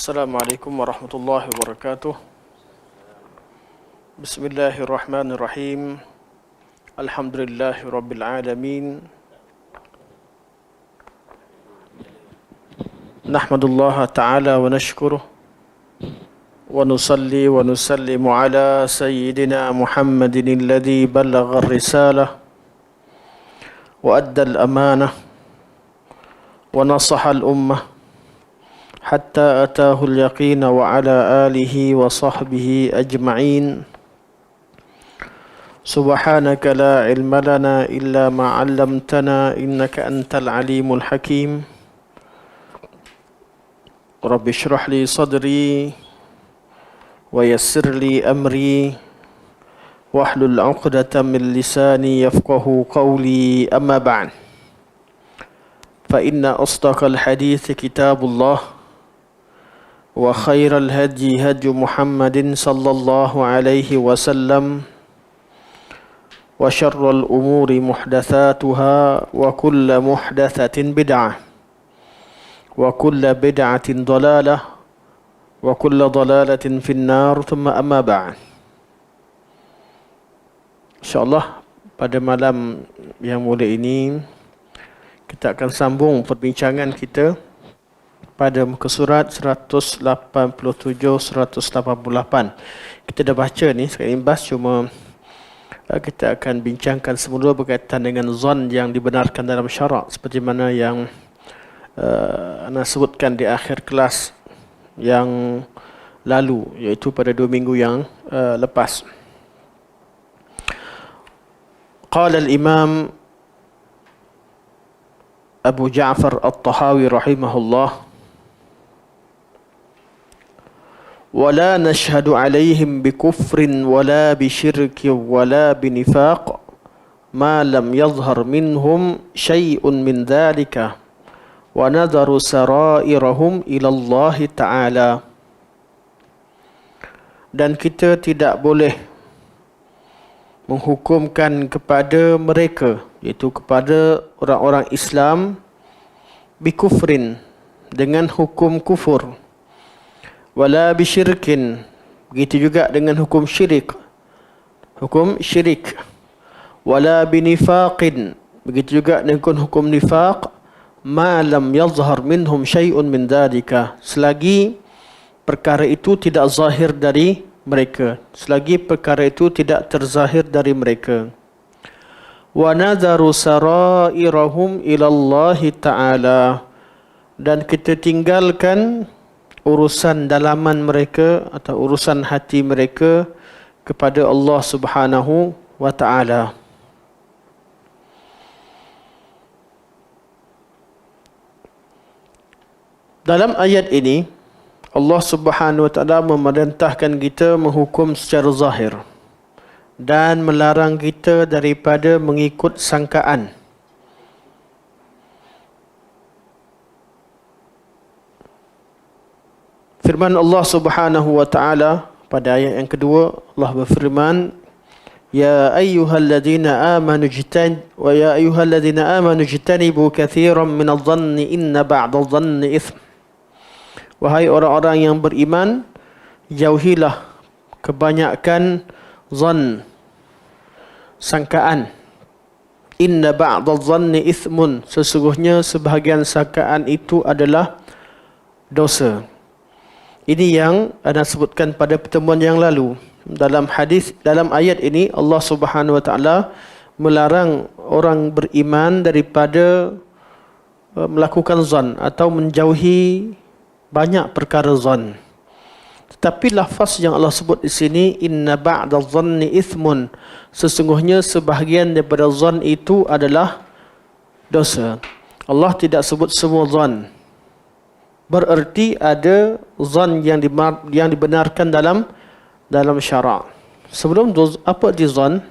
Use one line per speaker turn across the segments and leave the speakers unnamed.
Assalamualaikum warahmatullahi wabarakatuh. Bismillahirrahmanirrahim. Alhamdulillahi rabbil alamin. Nahmadullaha ta'ala wa nashkuruh wa nusalli wa nusallimu ala sayyidina Muhammadin alladhi ballagha ar-risalah wa adda al-amanah wa nasaha al-ummah hatta atahu al-yaqin wa ala alihi wa sahbihi ajma'in. Subhanaka la ilma lana illa ma 'allamtana innaka antal alimul hakim. Rabbi shrah li sadri wa yassir li amri wahlul 'uqdatam min lisani yafqahu qawli, amma ba'd. Fa inna asdaqal hadits kitabullah wa khairal hadi hadi Muhammadin sallallahu alaihi wasallam wa syarrul umuri muhdatsatuha wa kullu muhdatsatin bid'ah wa kullu bid'atin dalalah wa kullu dalalatin finnar, thumma amma ba'd. InsyaAllah pada malam yang mulia ini kita akan sambung perbincangan kita pada muka surat 187-188. Kita dah baca ni, sekali imbas, cuma kita akan bincangkan semula berkaitan dengan zon yang dibenarkan dalam syarak, seperti mana yang Ana sebutkan di akhir kelas yang lalu, iaitu pada 2 minggu yang lepas. Qala al-Imam Abu Ja'far At-Tahawi rahimahullah: ولا نشهد عليهم بكفر ولا بشرك ولا بنفاق ما لم يظهر منهم شيء من ذلك ونذر سرائرهم إلى الله تعالى. Dan kita tidak boleh menghukumkan kepada mereka, iaitu kepada orang-orang Islam, bikufrin, dengan hukum kufur, wala bisyirkin, begitu juga dengan hukum syirik, wala binifaqin, begitu juga dengan hukum nifaq, ma lam yazhar minhum syai'un min dhalika, selagi perkara itu tidak zahir dari mereka, selagi perkara itu tidak terzahir dari mereka. Wa nadharu sarairahum ila Allah Ta'ala, dan kita tinggalkan urusan dalaman mereka atau urusan hati mereka kepada Allah Subhanahu wa Ta'ala. Dalam ayat ini Allah Subhanahu wa Ta'ala memerintahkan kita menghukum secara zahir dan melarang kita daripada mengikut sangkaan. Firman Allah Subhanahu wa Ta'ala pada ayat yang kedua, Allah berfirman: Ya ayyuhalladzina amanu ijtanibu katsiran minadh-dhanni inna ba'dadh-dhanni itsm. Wahai orang-orang yang beriman, jauhilah kebanyakan zan, sangkaan. Inna ba'dadh-dhanni itsmun, sesungguhnya sebahagian sangkaan itu adalah dosa. Ini yang Ana sebutkan pada pertemuan yang lalu. Dalam hadis, dalam ayat ini Allah Subhanahu wa Ta'ala melarang orang beriman daripada melakukan zan atau menjauhi banyak perkara zan. Tetapi lafaz yang Allah sebut di sini, inna ba'dadh-dhanni itsmun, sesungguhnya sebahagian daripada zan itu adalah dosa. Allah tidak sebut semua zan. Bererti ada zan yang dibenarkan dalam syarak. Sebelum tu, apa di zan?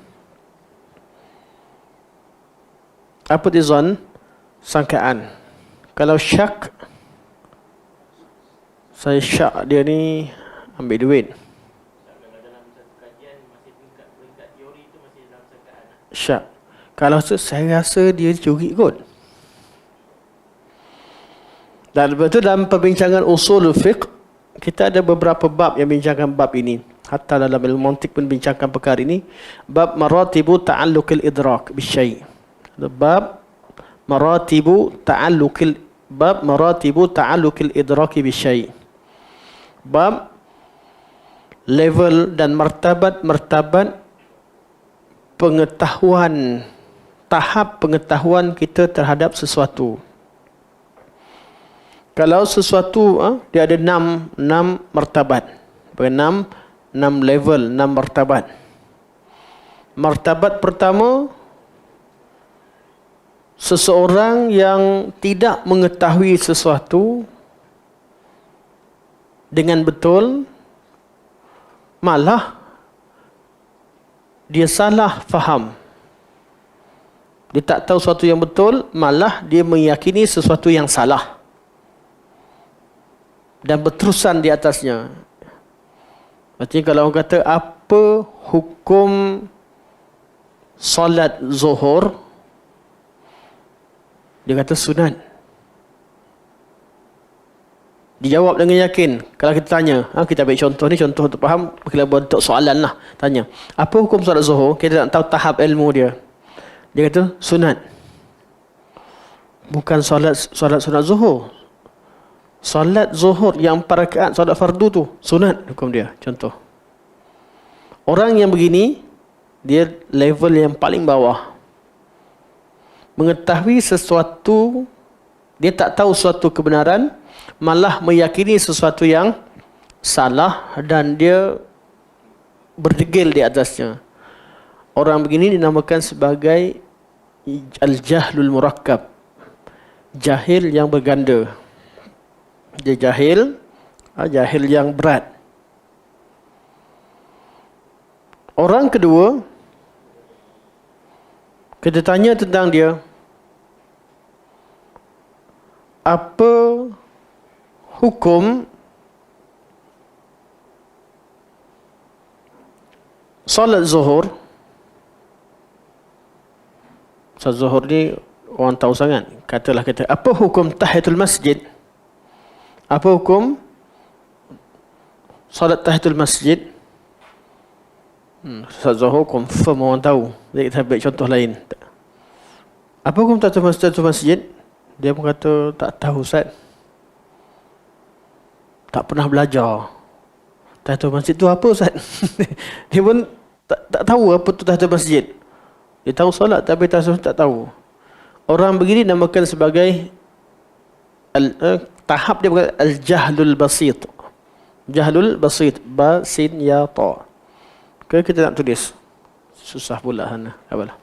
Apa di zan? Sangkaan. Kalau syak, saya syak dia ni ambil duit. Syak. Kalau saya rasa dia curi kot. Dan lepas itu dalam perbincangan usul fiqh, kita ada beberapa bab yang bincangkan bab ini. Hatta dalam ilmu mantik pun bincangkan perkara ini. Bab maratibu ta'alluqil idrak bisyai'. Bab maratibu ta'alluqil idraki bisyai'. Bab level dan martabat pengetahuan, tahap pengetahuan kita terhadap sesuatu. Kalau sesuatu dia ada 6 martabat. 6 level, 6 martabat. Martabat pertama, seseorang yang tidak mengetahui sesuatu dengan betul, malah dia salah faham. Dia tak tahu sesuatu yang betul, malah dia meyakini sesuatu yang salah dan berterusan di atasnya. Maksudnya kalau orang kata apa hukum solat zuhur, dia kata sunat. Dijawab dengan yakin. Kalau kita tanya, kita ambil contoh ni, contoh untuk faham, kita bentuk soalan lah. Tanya, apa hukum solat zuhur? Kita nak tahu tahap ilmu dia. Dia kata sunat. Bukan solat zuhur. Solat zuhur yang 4 rakaat, solat fardu tu sunat hukum dia. Contoh. Orang yang begini, dia level yang paling bawah. Mengetahui sesuatu, dia tak tahu suatu kebenaran, malah meyakini sesuatu yang salah dan dia berdegil di atasnya. Orang begini dinamakan sebagai al-jahlul murakkab. Jahil yang berganda. Dia jahil yang berat. Orang kedua, kita tanya tentang dia, apa hukum solat zuhur? Solat zuhur ni orang tahu sangat. Katalah kita, apa hukum tahiyatul masjid? Apa hukum solat tahiyatul masjid? Solat zuhur confirm orang tahu. Jadi kita ambil contoh lain. Apa hukum tahiyatul masjid? Dia pun kata, tak tahu Ustaz. Tak pernah belajar. Tahiyatul masjid tu apa Ustaz? Dia pun tak tahu apa tu tahiyatul masjid. Dia tahu solat tapi tak tahu. Orang begini namakan sebagai tahap dia bukan al-jahlul basit. Jahlul basit, ba sin ya ta. Kita nak tulis. Susah pula sana. Apalah.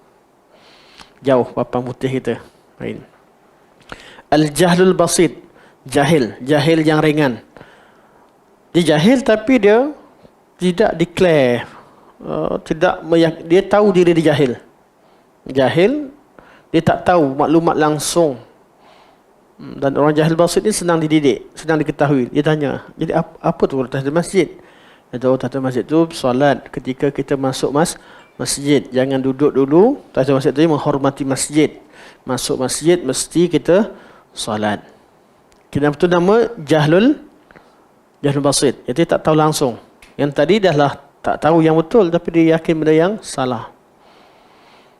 Jauh papan putih kita. Main. Al-jahlul basit, jahil yang ringan. Dia jahil tapi dia tidak declare, dia tahu diri dia jahil. Jahil, dia tak tahu maklumat langsung. Dan orang jahil basit ni senang dididik, senang diketahui. Dia tanya, jadi apa tu tahiyatul masjid? Dia tahu tahiyatul masjid tu solat ketika kita masuk masjid. Jangan duduk dulu. Tahiyatul masjid tu menghormati masjid. Masuk masjid mesti kita solat. Kita betul nama jahlul basit. Jadi tak tahu langsung. Yang tadi dah tak tahu yang betul tapi dia yakin benda yang salah.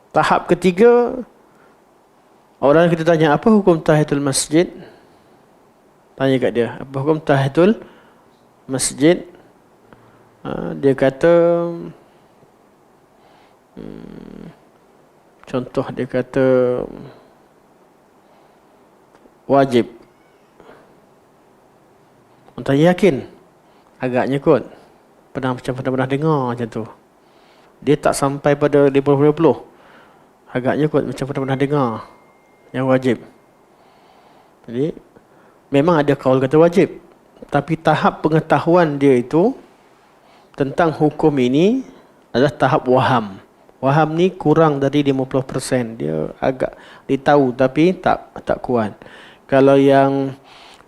Tahap ketiga, orang kita tanya, apa hukum tahiyatul masjid? Tanya kat dia, apa hukum tahiyatul masjid? Dia kata, contoh dia kata, wajib. Orang tanya yakin? Agaknya kot. Pernah dengar macam tu. Dia tak sampai pada 50-50. Agaknya kot macam pernah dengar yang wajib. Jadi memang ada kaul kata wajib, tapi tahap pengetahuan dia itu tentang hukum ini adalah tahap waham. Waham ni kurang dari 50%. Dia agak ditahu tapi tak kuat. Kalau yang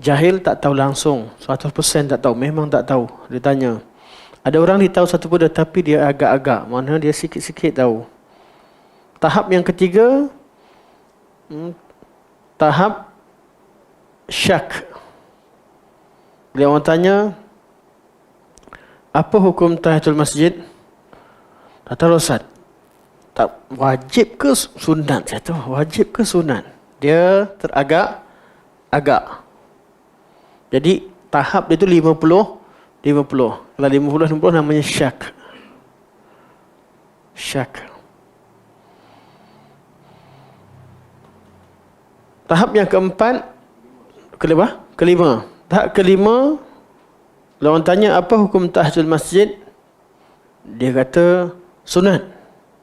jahil tak tahu langsung, 100% tak tahu, memang tak tahu. Dia tanya. Ada orang dia tahu satu benda tapi dia agak-agak, mana dia sikit-sikit tahu. Tahap yang ketiga, tahap syak. Bila orang tanya, Apa hukum tahiyatul masjid? Kata Ustaz, tak wajib ke sunat? Saya tahu wajib ke sunat. Dia teragak-agak. Jadi tahap dia tu 50. Kalau 50 namanya syak. Tahap yang keempat, kelima. Tahap kelima, kalau orang tanya apa hukum tahiyatul masjid, dia kata sunat.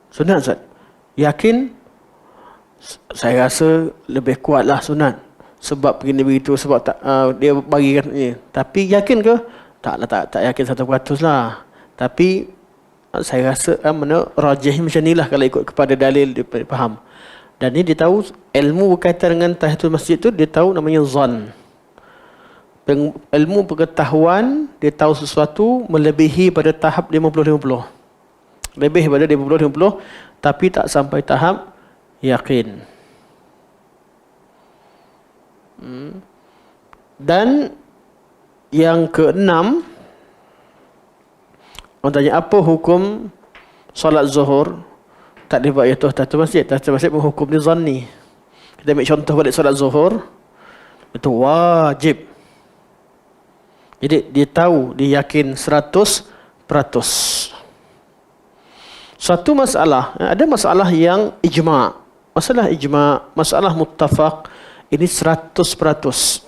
Sunat, Ustaz. Yakin? Saya rasa lebih kuatlah sunat. Sebab begini begitu, sebab tak, dia bagikan ni. Tapi yakin ke? Tak yakin 100% lah. Tapi saya rasa rajih macam ni lah kalau ikut kepada dalil dia faham. Dan ni dia tahu ilmu berkaitan dengan tahiyatul masjid tu, dia tahu namanya zan. Ilmu pengetahuan, dia tahu sesuatu melebihi pada tahap 50-50. Lebih pada 50-50, tapi tak sampai tahap yakin. Dan yang keenam, orang tanya apa hukum solat zuhur tak dibuat iaitu tahiyatul masjid. Tahiyatul masjid menghukum ni zanni. Kita ambil contoh balik solat zuhur, itu wajib. Jadi dia tahu, dia yakin 100%. Satu masalah, ada masalah yang ijma'. Masalah ijma', masalah muttafaq, ini 100%.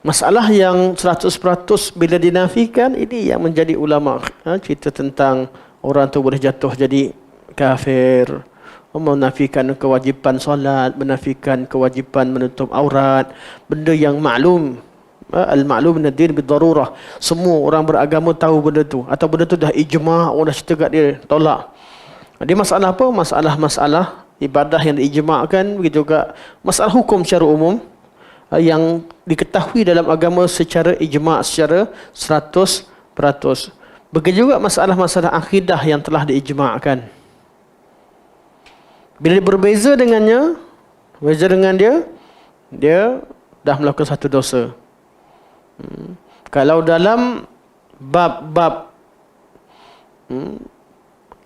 Masalah yang 100% bila dinafikan, ini yang menjadi ulama' cerita tentang orang tu boleh jatuh jadi kafir, menafikan kewajipan solat, menafikan kewajipan menutup aurat, benda yang maklum. Al-ma'lum min ad-din bid-darurah. Semua orang beragama tahu benda tu, atau benda tu dah ijma', orang dah cerita kat dia, tolak. Dia masalah apa? Masalah ibadah yang diijma'kan, begitu juga masalah hukum secara umum yang diketahui dalam agama secara ijma', secara 100%. Begitu juga masalah-masalah akidah yang telah diijma'kan. Bila berbeza dengannya, dia dah melakukan satu dosa. Kalau dalam bab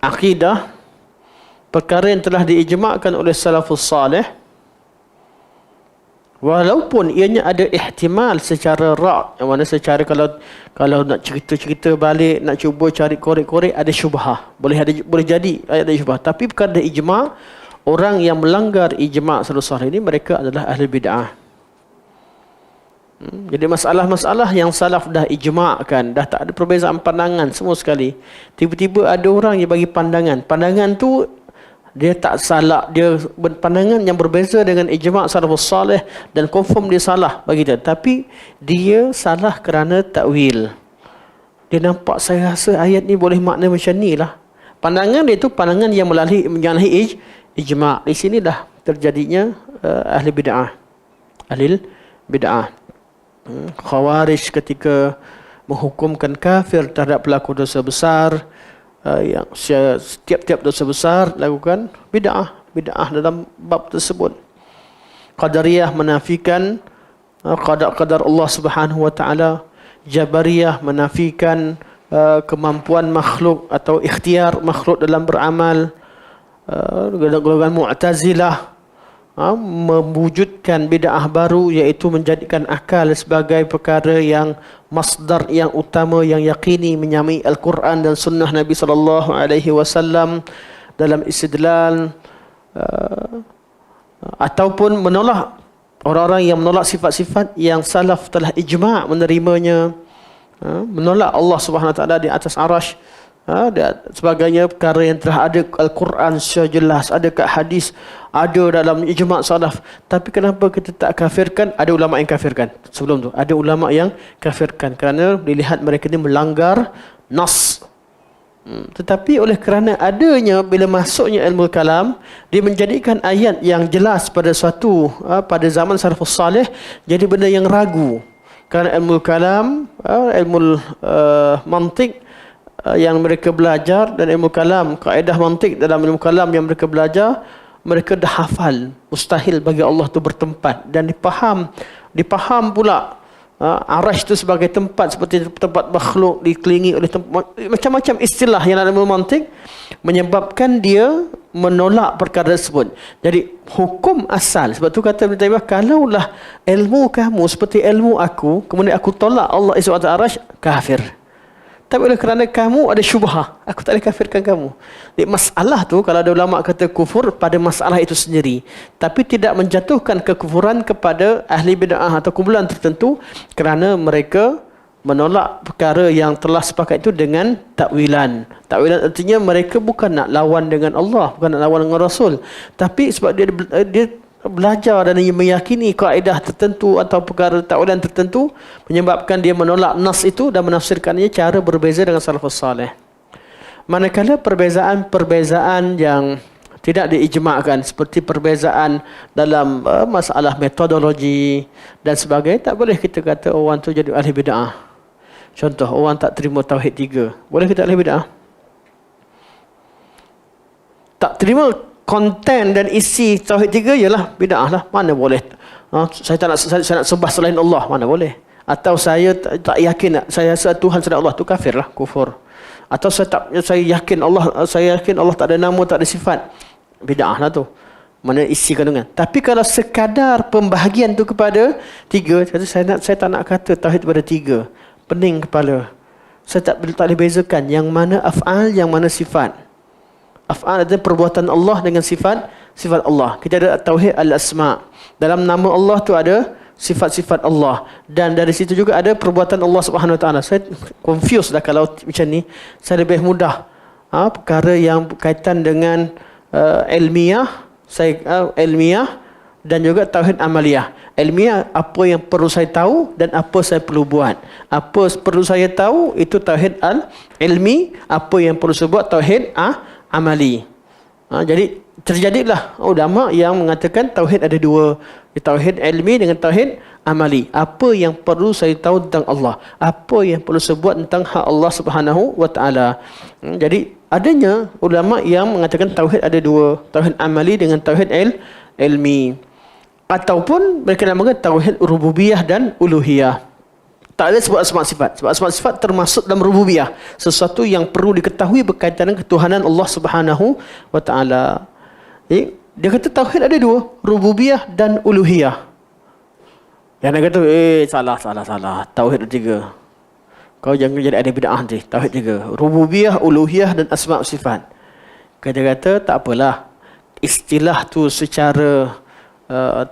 akidah, perkara yang telah diijma'kan oleh salafus salih, walaupun ianya ada ihtimal secara yang mana secara kalau nak cerita balik, nak cuba cari korek-korek, ada syubhah, boleh jadi ada syubhah. Tapi perkara ijma', orang yang melanggar ijma' salafus salih ini, mereka adalah ahli bid'ah. Jadi masalah-masalah yang salaf dah ijma'kan, dah tak ada perbezaan pandangan semua sekali. Tiba-tiba ada orang yang bagi pandangan tu dia tak salah, dia pandangan yang berbeza dengan ijma' salafus salih dan confirm dia salah bagi dia. Tapi dia salah kerana takwil. Dia nampak, saya rasa ayat ni boleh makna macam ni lah. Pandangan dia tu pandangan yang menyalahi ijma'. Di sini dah terjadinya ahli bid'ah. Khawarij ketika menghukumkan kafir terhadap pelaku dosa besar, yang setiap dosa besar lakukan bid'ah dalam bab tersebut. Qadariyah menafikan qadar Allah Subhanahu wa taala. Jabariyah menafikan kemampuan makhluk atau ikhtiar makhluk dalam beramal. Golongan Mu'tazilah mewujudkan bid'ah baru, iaitu menjadikan akal sebagai perkara yang masdar yang utama, yang yakini, menyamai Al-Quran dan sunnah Nabi SAW dalam istidlal, ataupun menolak orang-orang yang menolak sifat-sifat yang salaf telah ijma' menerimanya, menolak Allah Subhanahu Wa Taala di atas arash, dan sebagainya, perkara yang telah ada Al-Quran secara jelas, ada kat hadis, ada dalam ijma' salaf. Tapi kenapa kita tak kafirkan? Ada ulama yang kafirkan sebelum tu, ada ulama yang kafirkan kerana dilihat mereka ni melanggar nas. Tetapi oleh kerana adanya, bila masuknya ilmu kalam, dia menjadikan ayat yang jelas pada pada zaman salafus salih jadi benda yang ragu. Kerana ilmu kalam, ilmu mantik yang mereka belajar, dan ilmu kalam, kaedah mantik dalam ilmu kalam yang mereka belajar, mereka dah hafal. Mustahil bagi Allah tu bertempat, dan dipaham pula Arash itu sebagai tempat seperti tempat makhluk dikelilingi oleh macam-macam istilah yang ada dalam mantik menyebabkan dia menolak perkara tersebut. Jadi hukum asal, sebab tu kata Ibn Taymiyah, kalaulah ilmu kamu seperti ilmu aku, kemudian aku tolak Allah SWT Arash, kafir. Tapi oleh kerana kamu ada syubhah, aku tak boleh kafirkan kamu. Jadi masalah tu, kalau ada ulama kata kufur pada masalah itu sendiri, tapi tidak menjatuhkan kekufuran kepada ahli bid'ah atau kumpulan tertentu kerana mereka menolak perkara yang telah sepakat itu dengan takwilan. Takwilan artinya mereka bukan nak lawan dengan Allah, bukan nak lawan dengan Rasul, tapi sebab dia belajar dan meyakini kaedah tertentu atau perkara takwilan tertentu menyebabkan dia menolak nas itu dan menafsirkannya cara berbeza dengan salafus salih. Manakala perbezaan yang tidak diijma'kan seperti perbezaan dalam masalah metodologi dan sebagainya, tak boleh kita kata orang tu jadi ahli bid'ah. Contoh, orang tak terima tauhid 3, boleh kita ahli bid'ah? Tak terima konten dan isi tauhid 3 ialah bid'ah lah. Mana boleh? Saya nak sembah selain Allah, mana boleh? Atau saya tak yakin saya rasa Tuhan selain Allah, tu kafir lah, kufur. Atau saya yakin Allah tak ada nama, tak ada sifat, bid'ah lah tu. Mana isi kandungan. Tapi kalau sekadar pembahagian tu kepada 3, saya tak nak kata tauhid kepada 3. Pening kepala. Saya tak boleh bezakan yang mana af'al, yang mana sifat. Af'al adalah perbuatan Allah dengan sifat Allah. Kita ada tauhid al-asma'. Dalam nama Allah tu ada sifat-sifat Allah, dan dari situ juga ada perbuatan Allah Subhanahu Wa Taala. Saya confused dah kalau macam ni. Saya lebih mudah perkara yang berkaitan dengan ilmiah, ilmiah dan juga tauhid amaliyah. Ilmiah, apa yang perlu saya tahu dan apa saya perlu buat. Apa perlu saya tahu itu tauhid al-ilmi, apa yang perlu saya buat tauhid amali. Jadi terjadilah ulama yang mengatakan tauhid ada 2, tauhid ilmi dengan tauhid amali. Apa yang perlu saya tahu tentang Allah, apa yang perlu saya buat tentang hak Allah Subhanahu Wa Taala. Jadi adanya ulama yang mengatakan tauhid ada 2, tauhid amali dengan tauhid ilmi. Ataupun mereka namakan tauhid rububiyah dan uluhiyah. Tak ada sebut asma' sifat. Sebab asma' sifat termasuk dalam rububiyah, sesuatu yang perlu diketahui berkaitan dengan ketuhanan Allah Subhanahu Wa Taala. Dia kata tauhid ada 2, rububiyah dan uluhiyah. Yang nak kata salah. Tauhid ada 3. Kau jangan jadi ada bid'ah nanti. Tauhid 3, rububiyah, uluhiyah dan asma' sifat. Dia kata tak apalah. Istilah tu secara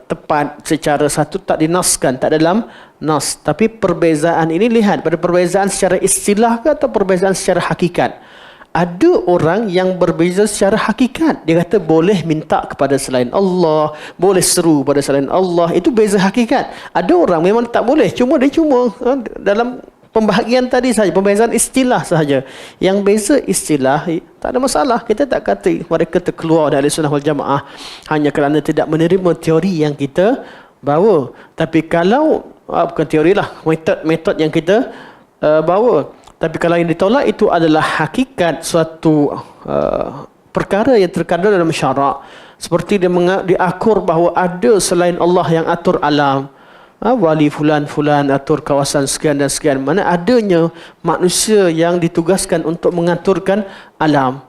tepat, secara satu tak dinaskan, tak dalam nas. Tapi perbezaan ini lihat pada perbezaan secara istilah ke atau perbezaan secara hakikat. Ada orang yang berbeza secara hakikat. Dia kata boleh minta kepada selain Allah, boleh seru pada selain Allah. Itu beza hakikat. Ada orang memang tak boleh. Dia cuma dalam pembahagian tadi saja, pembezaan istilah sahaja. Yang beza istilah tak ada masalah. Kita tak kata mereka terkeluar dari Sunnah wal Jamaah hanya kerana tidak menerima teori yang kita bawa. Tapi kalau bukan teori lah, metod yang kita bawa. Tapi kalau yang ditolak itu adalah hakikat suatu perkara yang terkandung dalam syarak. Seperti dia diakur bahawa ada selain Allah yang atur alam. Wali fulan atur kawasan sekian dan sekian. Mana adanya manusia yang ditugaskan untuk mengaturkan alam.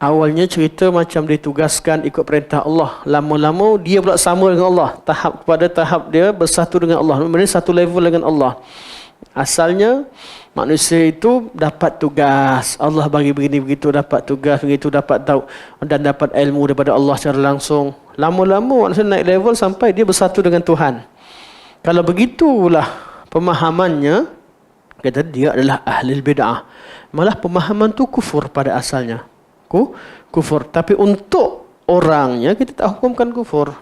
Awalnya cerita macam ditugaskan ikut perintah Allah. Lama-lama dia pula sama dengan Allah. Tahap dia bersatu dengan Allah. Maksudnya satu level dengan Allah. Asalnya manusia itu dapat tugas. Allah bagi begini begitu, dapat tugas begitu, dapat tahu dan dapat ilmu daripada Allah secara langsung. Lama-lama manusia naik level sampai dia bersatu dengan Tuhan. Kalau begitulah pemahamannya, kata dia adalah ahli bid'ah. Malah pemahaman tu kufur pada asalnya. Kufur. Tapi untuk orangnya kita tak hukumkan kufur.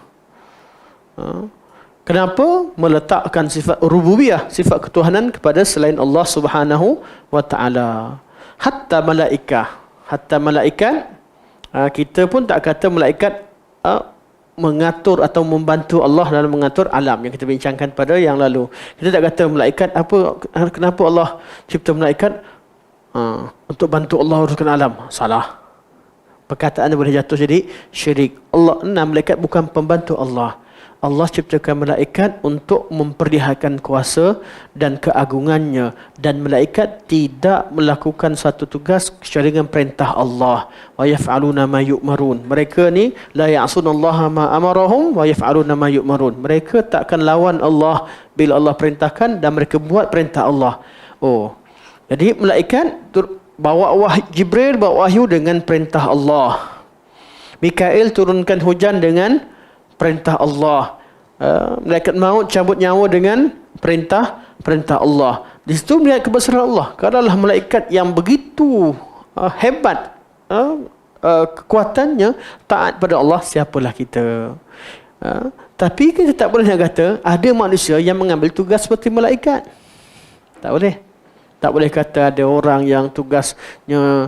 Kenapa? Meletakkan sifat rububiyah, sifat ketuhanan kepada selain Allah Subhanahu Wa Taala. Hatta malaikat, kita pun tak kata malaikat mengatur atau membantu Allah dalam mengatur alam yang kita bincangkan pada yang lalu. Kita tak kata malaikat kenapa Allah cipta malaikat untuk bantu Allah uruskan alam. Salah. Perkataan boleh jatuh jadi syirik. Malaikat bukan pembantu Allah. Allah ciptakan malaikat untuk memperlihatkan kuasa dan keagungannya, dan malaikat tidak melakukan satu tugas kecuali dengan perintah Allah. Wa yaf'aluna ma yu'marun. Mereka ni la ya'sunallaha ma amarahum wa yaf'aluna ma yu'marun. Mereka tak akan lawan Allah bila Allah perintahkan, dan mereka buat perintah Allah. Oh. Jadi malaikat bawa Jibril bawa wahyu dengan perintah Allah. Mikail turunkan hujan dengan perintah Allah. Malaikat maut cabut nyawa dengan perintah Allah. Di situ melihat kebesaran Allah. Kalaulah malaikat yang begitu hebat kekuatannya, taat pada Allah, siapalah kita. Tapi kita tak boleh nak kata ada manusia yang mengambil tugas seperti malaikat. Tak boleh. Tak boleh kata ada orang yang tugasnya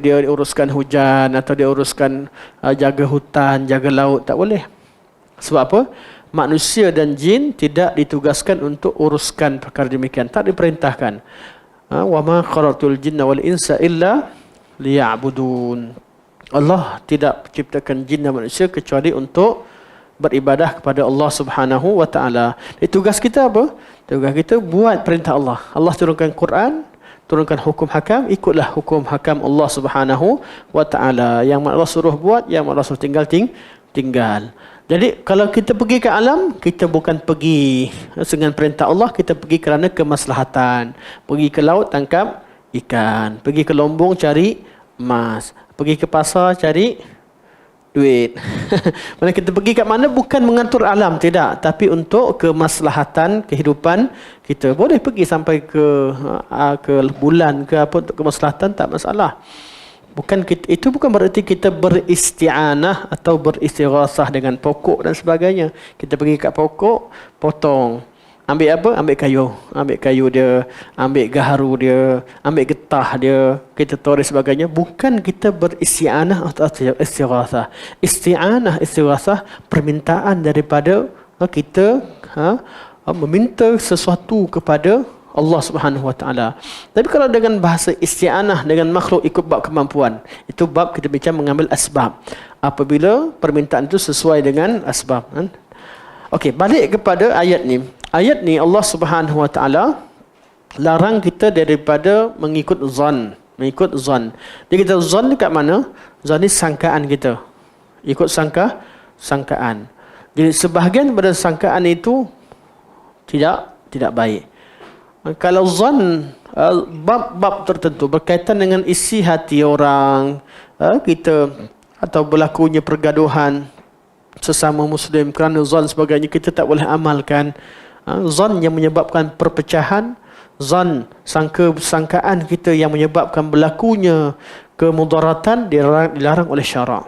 dia uruskan hujan atau dia uruskan jaga hutan, jaga laut. Tak boleh. Sebab apa? Manusia dan jin tidak ditugaskan untuk uruskan perkara demikian. Tak diperintahkan. Wa ma khalaqtul jinna wal insa illa liya'budun. Allah tidak ciptakan jin dan manusia kecuali untuk beribadah kepada Allah Subhanahu wa taala. Tugas kita apa? Tugas kita buat perintah Allah. Allah turunkan Quran, turunkan hukum hakam, ikutlah hukum hakam Allah Subhanahu wa taala. Yang Allah suruh buat, yang Allah suruh tinggal. Jadi kalau kita pergi ke alam, kita bukan pergi dengan perintah Allah, kita pergi kerana kemaslahatan. Pergi ke laut tangkap ikan, pergi ke lombong cari emas, pergi ke pasar cari duit. Mana kita pergi kat mana bukan mengatur alam, tidak, tapi untuk kemaslahatan kehidupan kita. Boleh pergi sampai ke bulan ke apa untuk kemaslahatan, tak masalah. Itu bukan berarti kita beristi'anah atau beristighasah dengan pokok dan sebagainya. Kita pergi kat pokok, potong. Ambil apa? Ambil kayu. Ambil kayu dia, ambil gaharu dia, ambil getah dia, kita tahu dan sebagainya. Bukan kita beristi'anah atau istighasah. Istighasah permintaan daripada kita meminta sesuatu kepada Allah Subhanahu wa taala. Tapi kalau dengan bahasa isti'anah dengan makhluk ikut bab kemampuan, itu bab kita bincang mengambil asbab. Apabila permintaan itu sesuai dengan asbab. Okey, balik kepada ayat ni. Ayat ni Allah Subhanahu wa taala larang kita daripada mengikut zan. Jadi kita zan dekat mana? Zan ni sangkaan kita. Ikut sangkaan. Jadi sebahagian daripada sangkaan itu tidak baik. Kalau zan bab-bab tertentu berkaitan dengan isi hati orang, kita atau berlakunya pergaduhan sesama Muslim kerana zan sebagainya, kita tak boleh amalkan. Zan yang menyebabkan perpecahan, zan sangkaan kita yang menyebabkan berlakunya kemudaratan dilarang oleh syarak.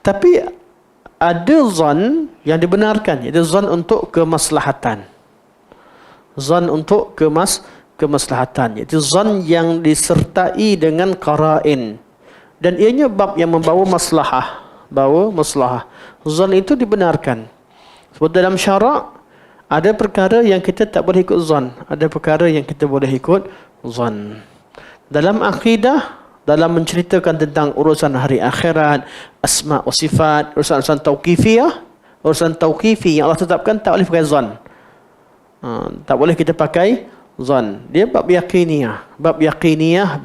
Tapi ada zan yang dibenarkan, iaitu zan untuk kemaslahatan. Zan untuk kemaslahatan, iaitu zan yang disertai dengan qara'in, dan ianya bab yang membawa maslahah. Zan itu dibenarkan. Sebab dalam syarak ada perkara yang kita tak boleh ikut zan, ada perkara yang kita boleh ikut zan. Dalam akidah, dalam menceritakan tentang urusan hari akhirat, asma wa sifat, urusan tauqifiyah yang Allah tetapkan, tak boleh pakai zan. Tak boleh kita pakai zan. Dia bab yakiniyah,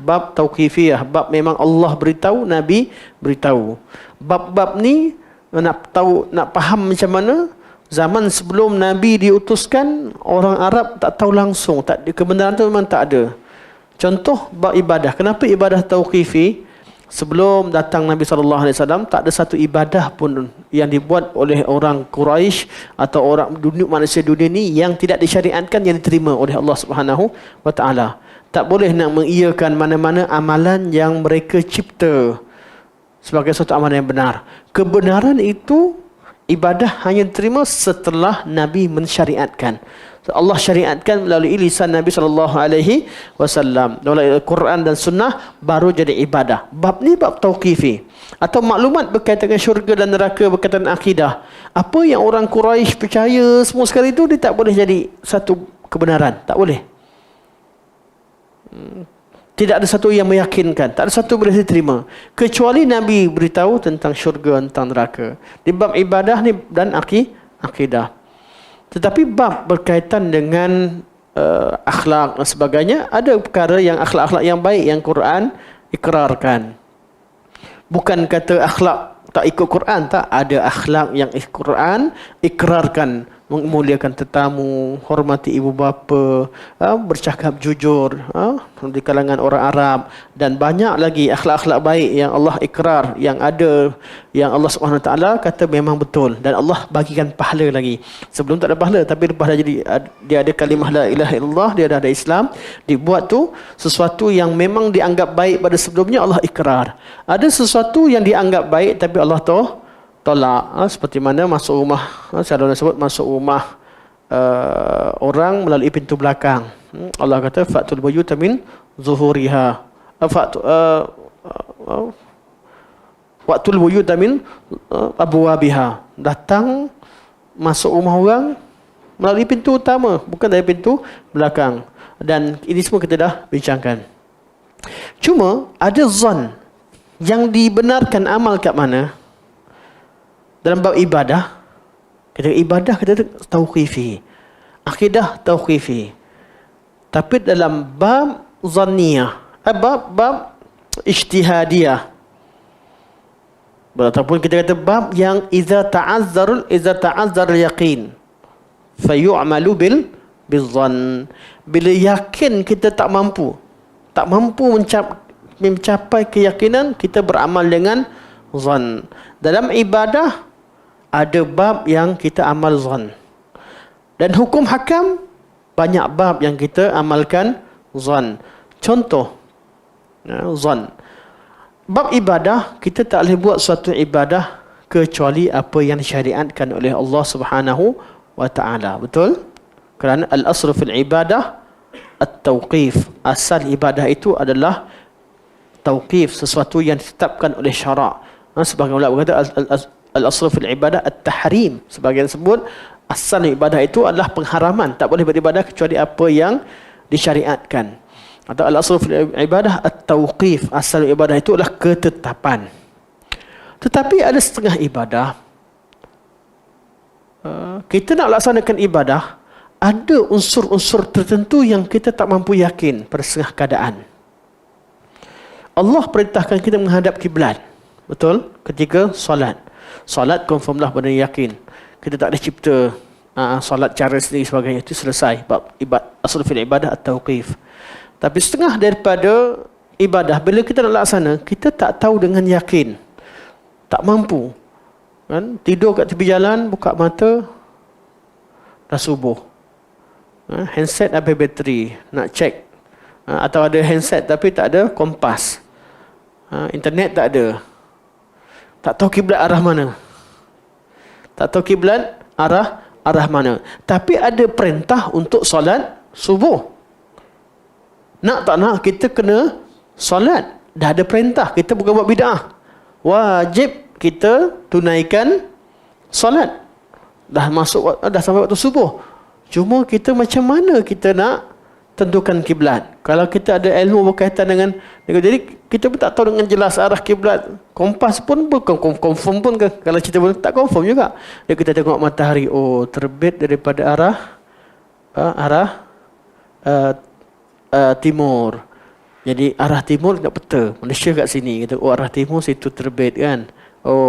bab tauqifiyah, bab memang Allah beritahu, Nabi beritahu. Bab-bab ni nak faham macam mana. Zaman sebelum Nabi diutuskan, orang Arab tak tahu langsung, kebenaran tu memang tak ada. Contoh bab ibadah. Kenapa ibadah tauqifi? Sebelum datang Nabi SAW, tak ada satu ibadah pun yang dibuat oleh orang Quraisy atau orang manusia dunia ni yang tidak disyariatkan, yang diterima oleh Allah Subhanahu wa taala. Tak boleh nak mengiyakan mana-mana amalan yang mereka cipta sebagai satu amalan yang benar. Kebenaran itu, ibadah hanya diterima setelah Nabi mensyariatkan. Allah syariatkan melalui lisan Nabi SAW. Melalui Quran dan Sunnah baru jadi ibadah. Bab ni bab tauqifi. Atau maklumat berkaitan dengan syurga dan neraka, berkaitan akidah. Apa yang orang Quraisy percaya semua sekali itu, dia tak boleh jadi satu kebenaran. Tak boleh. Tidak ada satu yang meyakinkan, tak ada satu boleh diterima kecuali Nabi beritahu tentang syurga, tentang neraka. Di bab ibadah ni dan akidah. Tetapi bab berkaitan dengan akhlak dan sebagainya, ada perkara yang akhlak-akhlak yang baik yang Quran ikrarkan. Bukan kata akhlak tak ikut Quran, tak, ada akhlak yang Quran ikrarkan, memuliakan tetamu, hormati ibu bapa, bercakap jujur di kalangan orang Arab, dan banyak lagi akhlak-akhlak baik yang Allah ikrar, yang ada, yang Allah Subhanahu Wa Taala kata memang betul, dan Allah bagikan pahala lagi. Sebelum tak ada pahala, tapi lepas dah jadi dia ada kalimah la ilaha illallah, dia dah ada Islam, dibuat tu sesuatu yang memang dianggap baik pada sebelumnya, Allah ikrar. Ada sesuatu yang dianggap baik tapi Allah tolak, seperti mana masuk rumah, saya dah sebut masuk rumah orang melalui pintu belakang. Allah kata fatul buyuta min zuhuriha, waqtul buyuta min abwabiha, datang masuk rumah orang melalui pintu utama, bukan dari pintu belakang. Dan ini semua kita dah bincangkan. Cuma ada zon yang dibenarkan amal kat mana? Dalam bab ibadah, kita tauqifi, akidah tauqifi. Tapi dalam bab zanniyah, bab ijtihadiyah, ataupun kita kata bab yang iza ta'azzar yaqin fayu'malu bil-zan. Bila yakin kita tak mampu mencapai keyakinan, kita beramal dengan zan. Dalam ibadah ada bab yang kita amal zan, dan hukum hakam banyak bab yang kita amalkan zan. Contoh zan, bab ibadah, kita tak boleh buat suatu ibadah kecuali apa yang disyariatkan oleh Allah Subhanahu wa Ta'ala. Betul? Kerana al-aslu fil ibadah at-tauqif. Asal ibadah itu adalah tauqif, sesuatu yang ditetapkan oleh syarak. Sebagian ulama berkata al-aslu fil ibadah at-tahrim. Sebagian sebut asal ibadah itu adalah pengharaman, tak boleh beribadah kecuali apa yang disyariatkan. Atau al-aslu fil ibadah at-tauqif, asal ibadah itu adalah ketetapan. Tetapi ada setengah ibadah, kita nak laksanakan ibadah, ada unsur-unsur tertentu yang kita tak mampu yakin pada setengah keadaan. Allah perintahkan kita menghadap kiblat, betul? Ketika solat confirmlah benda yakin. Kita tak ada cipta solat cara sendiri sebagainya, itu selesai bab asal fil ibadah at-tauqif. Tapi setengah daripada ibadah, bila kita nak laksana, kita tak tahu dengan yakin, tak mampu, kan? Tidur kat tepi jalan, buka mata dah subuh, handset habis bateri, nak cek, atau ada handset tapi tak ada kompas, internet tak ada, tak tahu kiblat arah mana, arah mana. Tapi ada perintah untuk solat subuh. Nak tak nak, kita kena solat. Dah ada perintah, kita bukan buat bid'ah. Wajib kita tunaikan solat. Dah sampai waktu subuh. Cuma kita macam mana kita nak tentukan kiblat? Kalau kita ada ilmu berkaitan dengan, jadi kita pun tak tahu dengan jelas arah kiblat. Kompas pun bukan confirm pun kan? Kalau kita pun tak confirm juga. Jadi kita tengok matahari, terbit daripada arah timur. Jadi arah timur dekat peta, Malaysia kat sini. Kita arah timur situ terbit kan.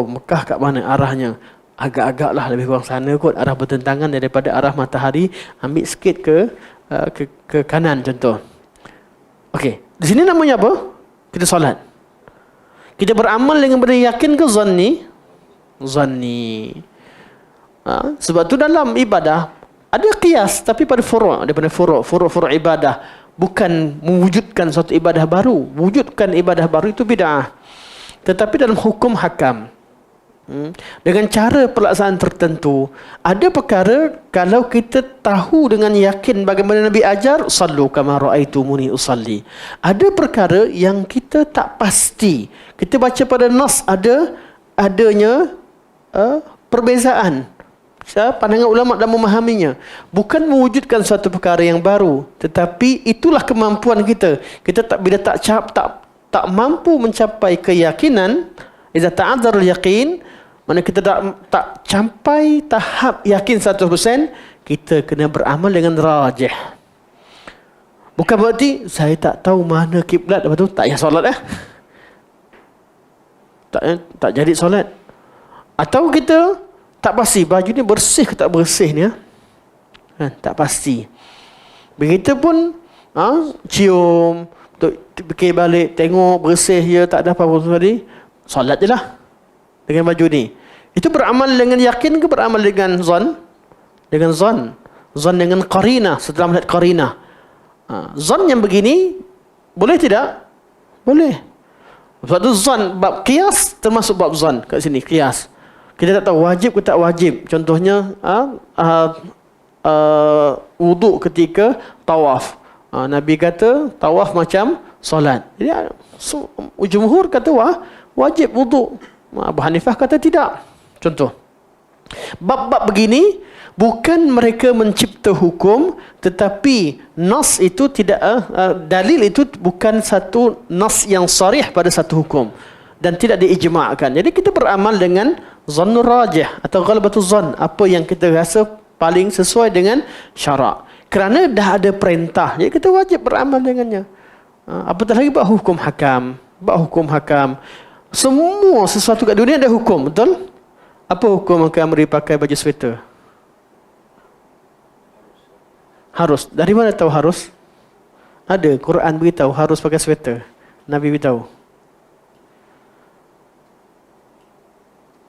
Mekah kat mana arahnya? Agak-agak lah lebih kurang sana kot, arah bertentangan daripada arah matahari, ambil sikit ke kanan contoh. Okey, di sini namanya apa? Kita solat. Kita beramal dengan benda yakin ke zanni? Sebab tu dalam ibadah ada qiyas, tapi pada daripada furu' ibadah, bukan mewujudkan suatu ibadah baru. Wujudkan ibadah baru itu bid'ah. Tetapi dalam hukum hakam, dengan cara pelaksanaan tertentu, ada perkara kalau kita tahu dengan yakin bagaimana Nabi ajar, sallu kama ra'aitumuni usalli. Ada perkara yang kita tak pasti. Kita baca pada nas adanya perbezaan. Pandangan ulama dalam memahaminya. Bukan mewujudkan suatu perkara yang baru, tetapi itulah kemampuan kita. Kita bila tak mampu mencapai keyakinan, idza ta'adzarul yaqin, Mana kita tak sampai tahap yakin 100%, kita kena beramal dengan rajih. Bukan berarti saya tak tahu mana kiblat, lepas tu tak payah solat tak jadi solat. Atau kita tak pasti baju ni bersih ke tak bersih ni tak pasti. Begitu pun cium, fikir balik, tengok bersih je, tak ada apa-apa tadi, solat je lah dengan baju ni. Itu beramal dengan yakin ke beramal dengan zon? Dengan zon. Zon dengan qarinah, setelah melihat qarinah. Zon yang begini boleh tidak? Boleh. Sebab tu zon, bab qiyas termasuk bab zon kat sini, qiyas. Kita tak tahu wajib ke tak wajib. Contohnya wuduk ketika tawaf. Nabi kata tawaf macam solat. Jadi jumhur kata wajib wuduk. Abu Hanifah kata tidak. Contoh, bab-bab begini bukan mereka mencipta hukum, tetapi nas itu tidak dalil itu bukan satu nas yang sarih pada satu hukum dan tidak diijma'kan. Jadi kita beramal dengan zannur rajih atau ghalabatuz zann, apa yang kita rasa paling sesuai dengan syarak. Kerana dah ada perintah, jadi kita wajib beramal dengannya. Apatah lagi bab hukum hakam. Bab hukum hakam, semua sesuatu kat dunia ada hukum, betul? Apa hukum hakam pakai baju sweater? Harus. Dari mana tahu harus? Ada, Quran beritahu harus pakai sweater. Nabi beritahu.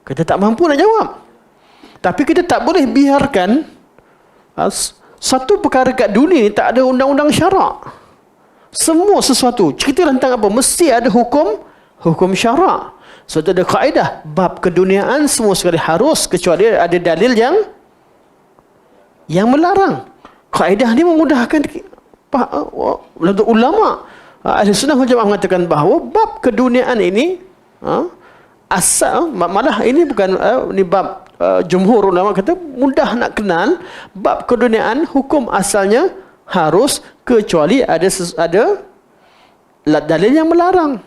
Kita tak mampu nak jawab. Tapi kita tak boleh biarkan satu perkara kat dunia ni tak ada undang-undang syarak. Semua sesuatu, cerita tentang apa, mesti ada hukum syarak. So ada kaedah, bab keduniaan semua sekali harus, kecuali ada dalil yang melarang. Kaedah ni memudahkan ulama. Ahli sunnah wal jamaah mengatakan bahawa bab keduniaan ini asal, malah ini bukan ni bab jumhur ulama kata mudah nak kenal. Bab keduniaan hukum asalnya harus, kecuali ada dalil yang melarang.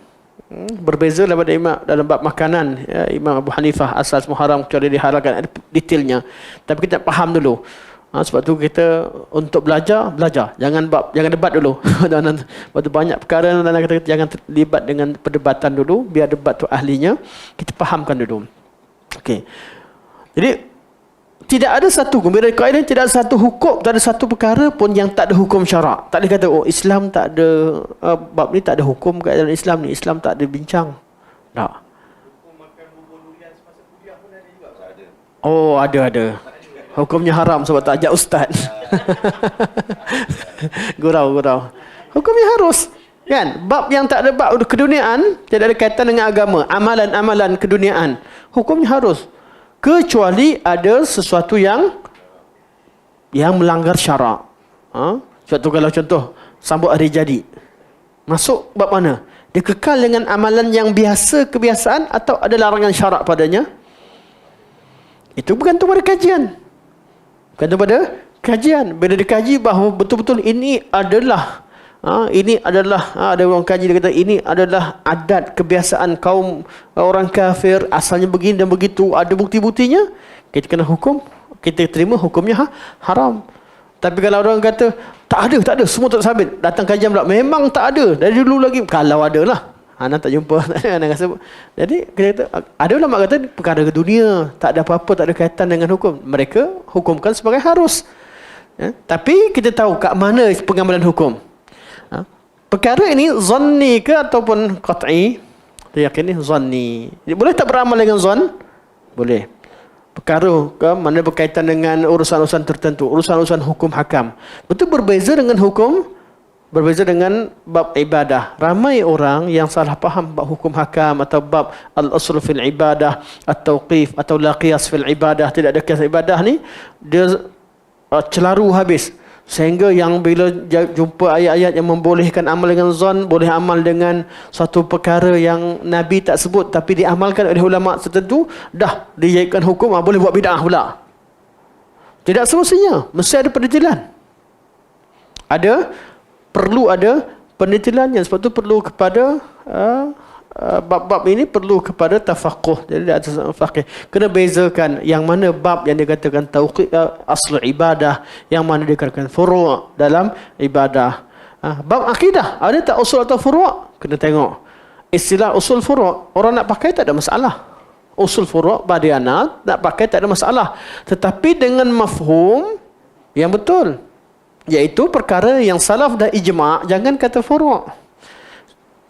Berbeza daripada imam dalam bab makanan, Imam Abu Hanifah asal semua haram kecuali dihalalkan, ada detailnya. Tapi kita faham dulu. Sebab tu kita untuk belajar, jangan debat dulu. Sebab tu banyak perkara dan kita jangan terlibat dengan perdebatan dulu, biar debat tu ahlinya, kita fahamkan dulu. Okey. Jadi tidak ada satu, bila kaedah tidak ada satu hukum, tak ada satu perkara pun yang tak ada hukum syarak. Tak boleh kata Islam tak ada bab ni tak ada hukum kat dalam Islam ni, Islam tak ada bincang. Tak. Hukum makan bubur durian semasa kuliah pun ada juga, tak ada. Oh, ada. Hukumnya haram sebab tak ajak ustaz. Gurau. Hukumnya harus. Kan? Bab yang tak ada bab keduniaan, tidak ada kaitan dengan agama, amalan-amalan keduniaan, hukumnya harus. Kecuali ada sesuatu yang melanggar syarak. Sebab tu kalau contoh sambut hari jadi, masuk bab mana? Dia kekal dengan amalan yang biasa, kebiasaan, atau ada larangan syarak padanya? Itu bergantung pada kajian. Bila dikaji bahawa betul-betul ini adalah ada orang kaji dia kata ini adalah adat kebiasaan kaum orang kafir, asalnya begini dan begitu, ada bukti-buktinya, kita kena hukum, kita terima hukumnya haram. Tapi kalau orang kata tak ada, semua tak sabit, datang kajian pula memang tak ada dari dulu lagi, kalau ada lah, tak jumpa. Jadi kita kata, ada ulama kata perkara ke dunia tak ada apa-apa, tak ada kaitan dengan hukum, mereka hukumkan sebagai harus. Tapi kita tahu kat mana pengamalan hukum. Perkara ini zanni ke ataupun qat'i? Dia yakin ni zanni. Boleh tak beramal dengan zan? Boleh. Perkara ke mana berkaitan dengan urusan-urusan tertentu, urusan-urusan hukum hakam. Betul berbeza dengan hukum, berbeza dengan bab ibadah. Ramai orang yang salah faham bab hukum hakam atau bab al-usul fil ibadah, at-tauqif atau la qiyas fil ibadah, tidak ada qiyas ibadah ni, dia celaru habis. Sehingga yang bila jumpa ayat-ayat yang membolehkan amal dengan zon, boleh amal dengan suatu perkara yang Nabi tak sebut tapi diamalkan oleh ulama tertentu, dah dijadikan hukum, boleh buat bid'ah pula. Tidak semestinya, mesti ada pendetilan. Perlu ada pendetilannya. Sebab tu perlu kepada bab-bab ini perlu kepada tafaqquh. Jadi di atas faqih kena bezakan yang mana bab yang dikatakan tauqid asal ibadah, yang mana dikatakan furu' dalam ibadah. Bab akidah ada tak usul atau furu'? Kena tengok. Istilah usul furu' orang nak pakai tak ada masalah. Usul furu' badiana nak pakai tak ada masalah. Tetapi dengan mafhum yang betul, iaitu perkara yang salaf dah ijma', jangan kata furu'.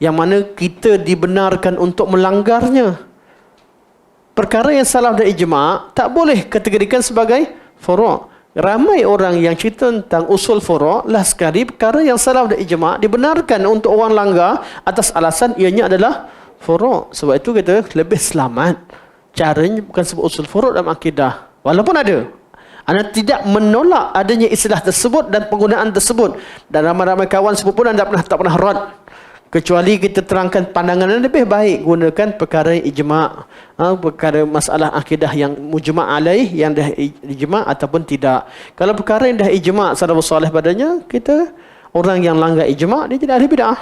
Yang mana kita dibenarkan untuk melanggarnya. Perkara yang salah dan ijma' tak boleh kategorikan sebagai furu'. Ramai orang yang cerita tentang usul furu', lah sekali perkara yang salah dan ijma' dibenarkan untuk orang langgar atas alasan ianya adalah furu'. Sebab itu kita lebih selamat. Caranya bukan sebut usul furu' dalam akidah. Walaupun ada. Anda tidak menolak adanya istilah tersebut dan penggunaan tersebut. Dan ramai-ramai kawan sebut pun anda tak pernah rad. Kecuali kita terangkan pandangan yang lebih baik, gunakan perkara ijma', perkara masalah akidah yang mujma' alaih, yang dah ijma' ataupun tidak. Kalau perkara yang dah ijma' salafus salih padanya, kita orang yang langgar ijma', dia tidak ahli bid'ah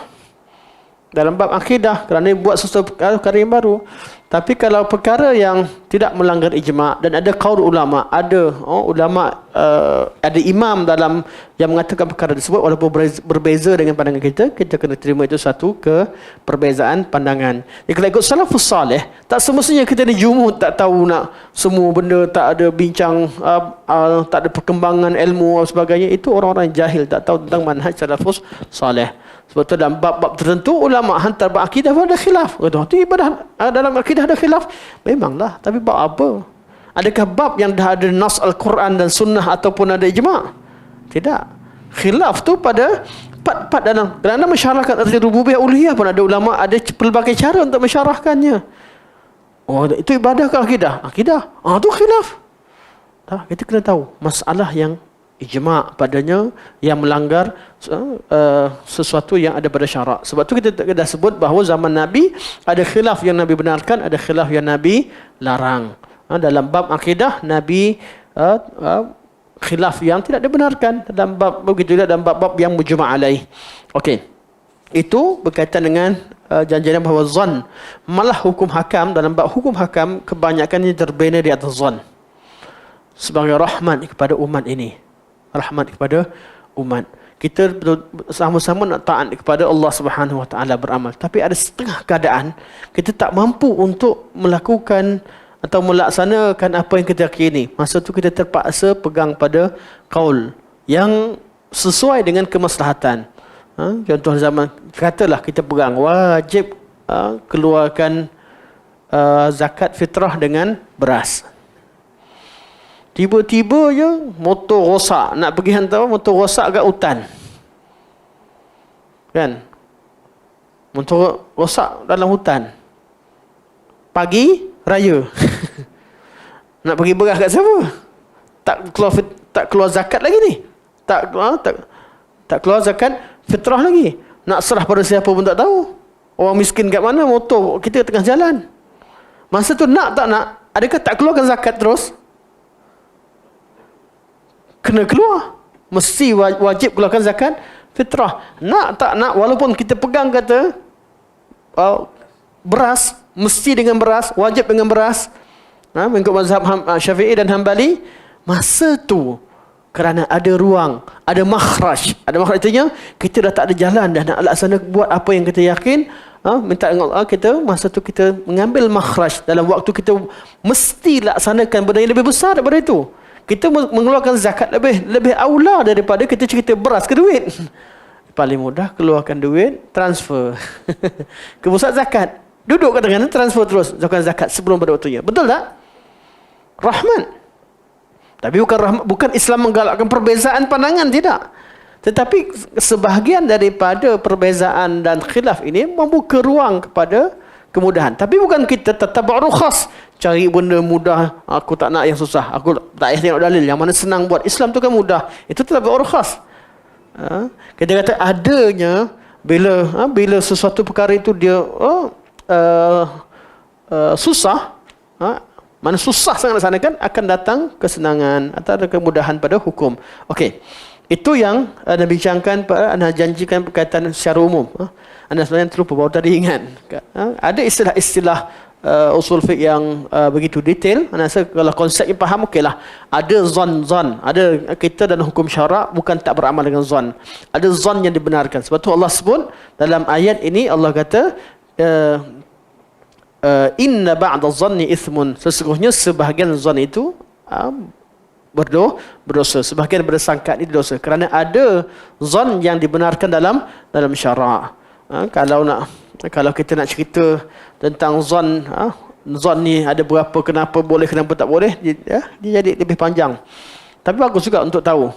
dalam bab akidah kerana buat sesuatu perkara yang baru. Tapi kalau perkara yang tidak melanggar ijma' dan ada qaul ulama, ada ulama, ada imam dalam yang mengatakan perkara tersebut walaupun berbeza dengan pandangan kita, kita kena terima itu satu perbezaan pandangan. Jadi kalau ikut salafus salih, tak semestinya kita ni jumud, tak tahu nak semua benda, tak ada bincang, tak ada perkembangan ilmu dan sebagainya. Itu orang-orang jahil, tak tahu tentang manhaj salafus salih. Sebab tu dalam bab-bab tertentu ulama hantar bab akidah pun ada khilaf. Kata, tu ibadah dalam akidah ada khilaf. Memanglah, tapi bab apa? Adakah bab yang dah ada nas Al-Quran dan sunnah ataupun ada ijma'? Tidak. Khilaf tu pada part dalam kerana mensyarahkan arti rububiyah uluhiyah pun ada ulama ada pelbagai cara untuk mensyarahkannya. Oh, itu ibadah ke akidah? Akidah. Tu khilaf. Kita kena tahu masalah yang ijma' padanya yang melanggar sesuatu yang ada pada syarak. Sebab tu kita dah sebut bahawa zaman Nabi ada khilaf yang Nabi benarkan, ada khilaf yang Nabi larang. Dalam bab akidah Nabi khilaf yang tidak dibenarkan. Dalam bab begitu juga dalam bab-bab yang mujma' alaih. Okey. Itu berkaitan dengan janjian bahawa zan, malah hukum hakam, dalam bab hukum hakam kebanyakannya terbina di atas zan sebagai rahmat kepada umat ini. Rahmat kepada umat. Kita sama-sama nak taat kepada Allah Subhanahu Wa Taala beramal. Tapi ada setengah keadaan kita tak mampu untuk melakukan atau melaksanakan apa yang kita yakini. Masa tu kita terpaksa pegang pada qaul yang sesuai dengan kemaslahatan. Contoh zaman, katalah kita pegang wajib keluarkan zakat fitrah dengan beras. Tiba-tiba je motor rosak, nak pergi hantar motor rosak kat hutan. Kan? Motor rosak dalam hutan. Pagi raya. Nak pergi beras kat siapa? Tak keluar zakat lagi ni. Tak keluar zakat fitrah lagi. Nak serah pada siapa pun tak tahu. Orang miskin kat mana, motor kita tengah jalan. Masa tu nak tak nak, adakah tak keluarkan zakat terus? Kena keluar. Mesti wajib keluarkan zakat fitrah. Nak tak nak, walaupun kita pegang kata beras, mesti dengan beras, wajib dengan beras, mengikut mazhab Syafi'i dan Hanbali, masa tu kerana ada ruang, ada makhraj. Ada makhraj artinya kita dah tak ada jalan dah nak laksana buat apa yang kita yakin. Minta kita masa tu kita mengambil makhraj dalam waktu kita mesti laksanakan benda yang lebih besar daripada itu. Kita mengeluarkan zakat lebih aula daripada kita cerita beras ke duit. Paling mudah keluarkan duit, transfer ke pusat zakat. Duduk kat tengah, transfer terus zakat sebelum pada waktunya. Betul tak? Rahmat. Tapi bukan rahmat, bukan Islam menggalakkan perbezaan pandangan, tidak. Tetapi sebahagian daripada perbezaan dan khilaf ini membuka ruang kepada kemudahan. Tapi bukan kita tetap rukhas, cari benda mudah, aku tak nak yang susah, aku tak payah tengok dalil, yang mana senang buat. Islam tu kan mudah, itu tetap rukhas. Kita kata adanya bila sesuatu perkara itu dia susah, mana susah sangat laksanakan, akan datang kesenangan atau ada kemudahan pada hukum. Okey, Itu yang anda bincangkan, anda janjikan berkaitan secara umum. Anda sebenarnya terlupa, baru tadi ingat. Ada istilah-istilah usul fiqh yang begitu detail. Anda rasa kalau konsepnya faham, okeylah. Ada zon. Ada kita dalam hukum syarak bukan tak beramal dengan zon. Ada zon yang dibenarkan. Sebab tu Allah sebut dalam ayat ini, Allah kata, inna ba'da zanni ithmun. Sesungguhnya sebahagian zon itu berdosa. Sebahagian bersangka ini dosa. Kerana ada zon yang dibenarkan dalam syarak. Kalau kita nak cerita tentang zon, zon ni ada berapa, kenapa boleh, kenapa tak boleh, dia jadi lebih panjang. Tapi bagus juga untuk tahu.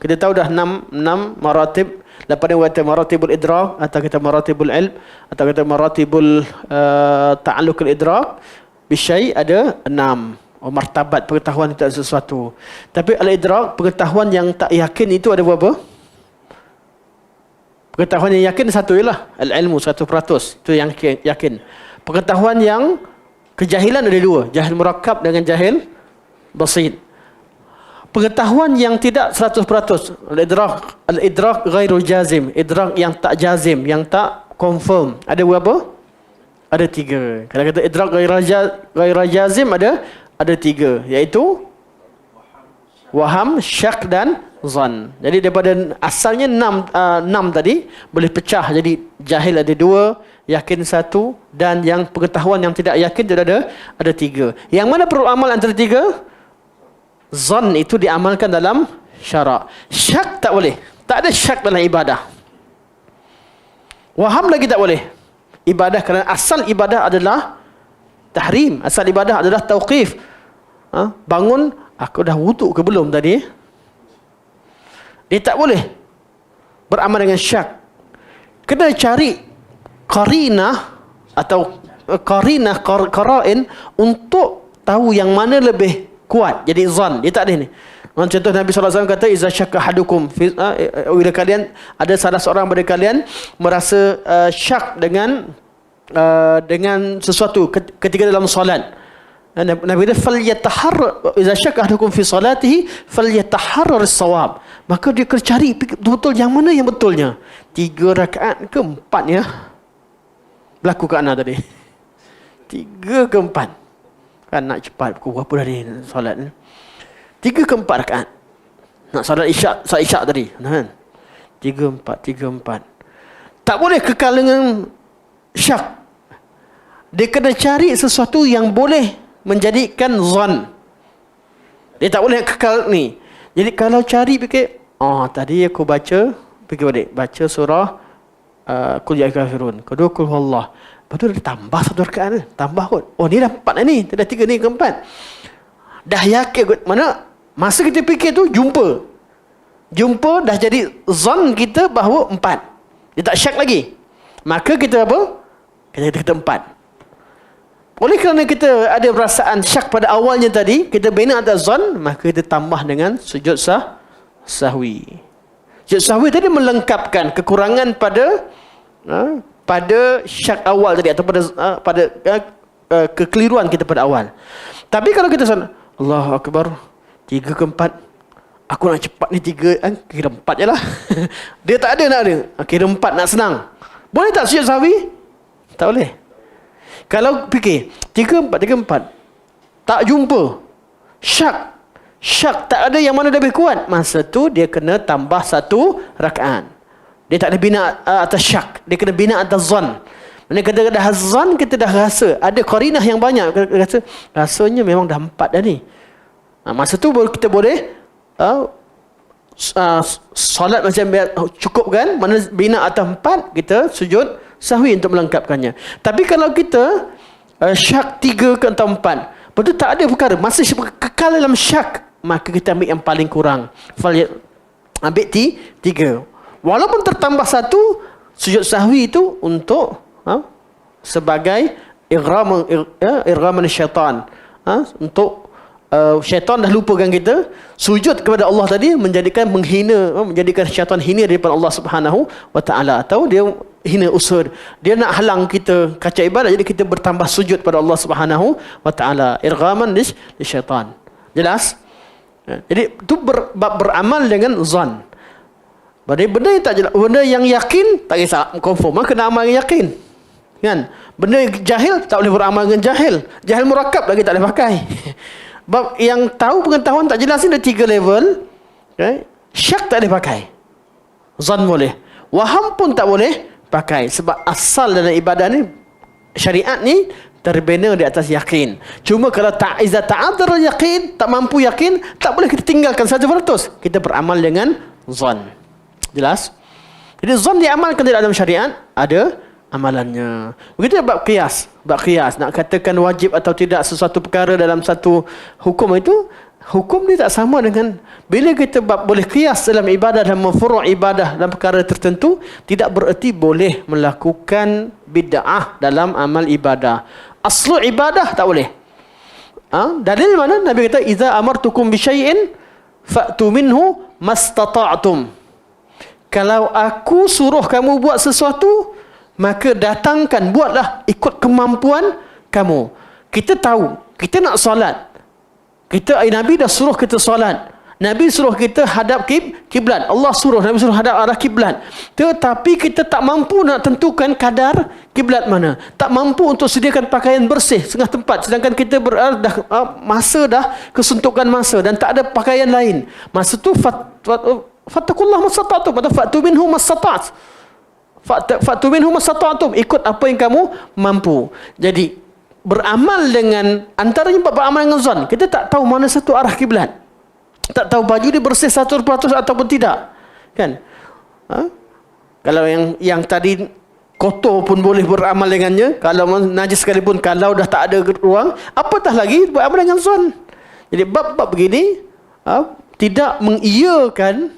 Kita tahu dah 6 maratib. Lepas ni kata maratibul idrak, atau kata maratibul ilm, atau kata maratibul ta'alluqul idrak bisyai, ada 6. Martabat pengetahuan tentang sesuatu. Tapi al-idrak, pengetahuan yang tak yakin, itu ada berapa? Pengetahuan yang yakin satu ialah al-ilmu 100%. Itu yang yakin. Pengetahuan yang kejahilan ada 2. Jahil murakkab dengan jahil basit. Pengetahuan yang tidak 100%. Al-idrak ghairu jazim. Idrak yang tak jazim, yang tak confirm. Ada berapa? Ada 3. Kalau kata idrak ghairu jazim, ada 3, iaitu waham, syak dan zan. Jadi daripada asalnya 6 tadi boleh pecah jadi jahil ada 2, yakin 1, dan yang pengetahuan yang tidak yakin itu ada 3. Yang mana perlu amal antara 3? Zan itu diamalkan dalam syarak. Syak tak boleh. Tak ada syak dalam ibadah. Waham lagi tak boleh. Ibadah, kerana asal ibadah adalah tahrim. Asal ibadah adalah tauqif. Bangun, aku dah wuduk ke belum tadi? Dia tak boleh beramal dengan syak. Kena cari qarinah atau qara'in untuk tahu yang mana lebih kuat. Jadi zan, dia tak ada ni. Contoh Nabi SAW kata, iza syakka hadukum, bila kalian, ada salah seorang daripada kalian merasa syak dengan sesuatu ketika dalam solat. Nabi kata, falyataharrar, iza syakka ahadukum fi salatihi falyataharrar as-shawab. Maka dia kena cari betul-betul yang mana yang betulnya. 3 rakaat ke 4 ya? Berlaku ke anak tadi. 3 ke 4. Kan nak cepat, pukul berapa tadi solat ni? 3 ke 4 rakaat. Nak solat isyak tadi, kan? 3 4. Tak boleh kekal dengan syak. Dia kena cari sesuatu yang boleh menjadikan zan. Dia tak boleh kekal ni. Jadi kalau cari fikir, tadi aku baca, fikir balik, baca surah Qul ya kafirun, kedua Qul huwallah. Lepas tu dia tambah 1 rakaat ni, tambah kot. Ni dah 4 ni, dah 3 ni ke 4. Dah yakin kot. Mana masa kita fikir tu jumpa dah jadi zan kita bahawa 4. Dia tak syak lagi. Maka kita apa? Kita 4. Oleh kerana kita ada perasaan syak pada awalnya tadi, kita bina atas zon, maka kita tambah dengan sujud sahwi. Sujud sahwi tadi melengkapkan kekurangan pada syak awal tadi, atau pada kekeliruan kita pada awal. Tapi kalau kita Allahu Akbar, 3 ke 4, aku nak cepat ni 3, kira 4 je lah. Dia tak ada nak ada. Kira 4 nak senang. Boleh tak sujud sahwi? Tak boleh. Kalau fikir 3 4 tak jumpa syak tak ada yang mana lebih kuat, masa tu dia kena tambah 1 rakaat. Dia tak ada bina atas syak, dia kena bina atas zan. Mana kata dah zan, kita dah rasa ada qarinah yang banyak, rasanya memang dah 4 dah ni. Masa tu kita boleh solat macam cukup kan, mana bina atas 4, kita sujud sahwi untuk melengkapkannya. Tapi kalau kita syak 3 ke atau 4, betul tak ada perkara, masih kekal dalam syak, maka kita ambil yang paling kurang. Ambil 3. Walaupun tertambah 1, sujud sahwi itu untuk sebagai irghaman syaitan. Untuk syaitan dah lupakan kita. Sujud kepada Allah tadi menjadikan syaitan hina daripada Allah Subhanahu wa taala, atau dia hina usaha. Dia nak halang kita kacau ibadat, jadi kita bertambah sujud pada Allah Subhanahu wa taala. Irghaman li syaitan. Jelas? Jadi itu bab beramal dengan zon. Benda yang tak jelas, benda yang yakin tak kisah confirm, kena amal yang yakin. Kan? Benda yang jahil tak boleh beramal dengan jahil. Jahil murakab lagi tak boleh pakai. Bab yang tahu pengetahuan tak jelas ni ada 3 level. Okay? Syak tak boleh pakai. Zon boleh. Waham pun tak boleh pakai. Sebab asal dalam ibadah ni, syariat ni terbina di atas yakin. Cuma kalau iza ta'adzara yakin, tak mampu yakin, tak boleh kita tinggalkan 100%. Kita beramal dengan zon. Jelas? Jadi zon diamalkan di dalam syariat, ada amalannya. Begitu bab qiyas. Bab qiyas, nak katakan wajib atau tidak sesuatu perkara dalam satu hukum itu, hukum ni tak sama dengan bila kita boleh qiyas dalam ibadah dan furu' ibadah dalam perkara tertentu, tidak bererti boleh melakukan bid'ah dalam amal ibadah. Aslu ibadah tak boleh. Dalil mana? Nabi kata, "Idza amartukum bi syai'in fa'tu minhu mastata'tum." Kalau aku suruh kamu buat sesuatu, maka datangkan, buatlah ikut kemampuan kamu. Kita tahu, kita nak solat. Nabi dah suruh kita solat. Nabi suruh kita hadap kiblat. Allah suruh, Nabi suruh hadap arah kiblat. Tetapi kita tak mampu nak tentukan kadar kiblat mana. Tak mampu untuk sediakan pakaian bersih setengah tempat. Sedangkan kita masa dah kesuntukan masa dan tak ada pakaian lain. Masa tu fattakullah mastata'tum atau fa'tu minhu mastata'tum. Fa'tu minhu mastata'tum, ikut apa yang kamu mampu. Jadi beramal dengan antaranya beramal dengan zon. Kita tak tahu mana satu arah kiblat. Tak tahu baju dia bersih 100% ataupun tidak. Kan? Kalau yang tadi kotor pun boleh beramal dengannya, kalau najis sekalipun, kalau dah tak ada ruang, apatah lagi beramal dengan zon. Jadi bab-bab begini tidak mengiyakan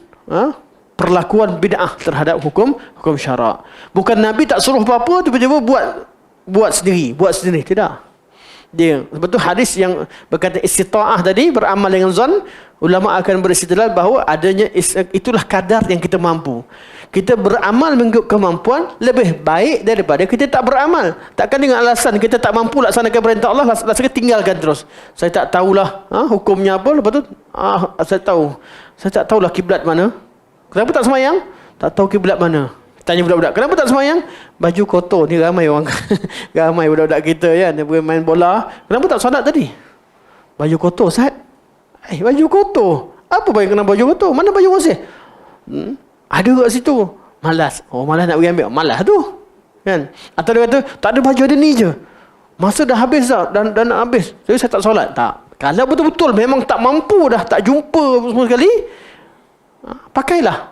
perlakuan bid'ah terhadap hukum syarak. Bukan Nabi tak suruh apa-apa, tiba-tiba buat sendiri, tidak. Dia sebab tu hadis yang berkata istita'ah tadi, beramal dengan zon, ulama akan beristidlal bahawa adanya itulah kadar yang kita mampu. Kita beramal mengikut kemampuan lebih baik daripada kita tak beramal. Takkan dengan alasan kita tak mampu laksanakan perintah Allah, laksanakan tinggalkan terus. Saya tak tahulah hukumnya apa, lepas tu saya tak tahulah kiblat mana. Kenapa tak semayang? Tak tahu kiblat mana. Tanya budak-budak, kenapa tak semayang? Baju kotor. Ni ramai orang ramai budak-budak kita kan, dia pergi main bola. Kenapa tak solat tadi? Baju kotor, Ustaz. Baju kotor. Apa baik kena baju kotor? Mana baju bersih? Ada kat situ. Malas. Malas nak pergi ambil. Malas tu. Kan? Atau dia kata, tak ada baju, ada ni je. Masa dah habis dah. Dan nak habis. Jadi saya tak solat. Tak. Kalau betul-betul memang tak mampu dah, tak jumpa semua sekali, pakailah.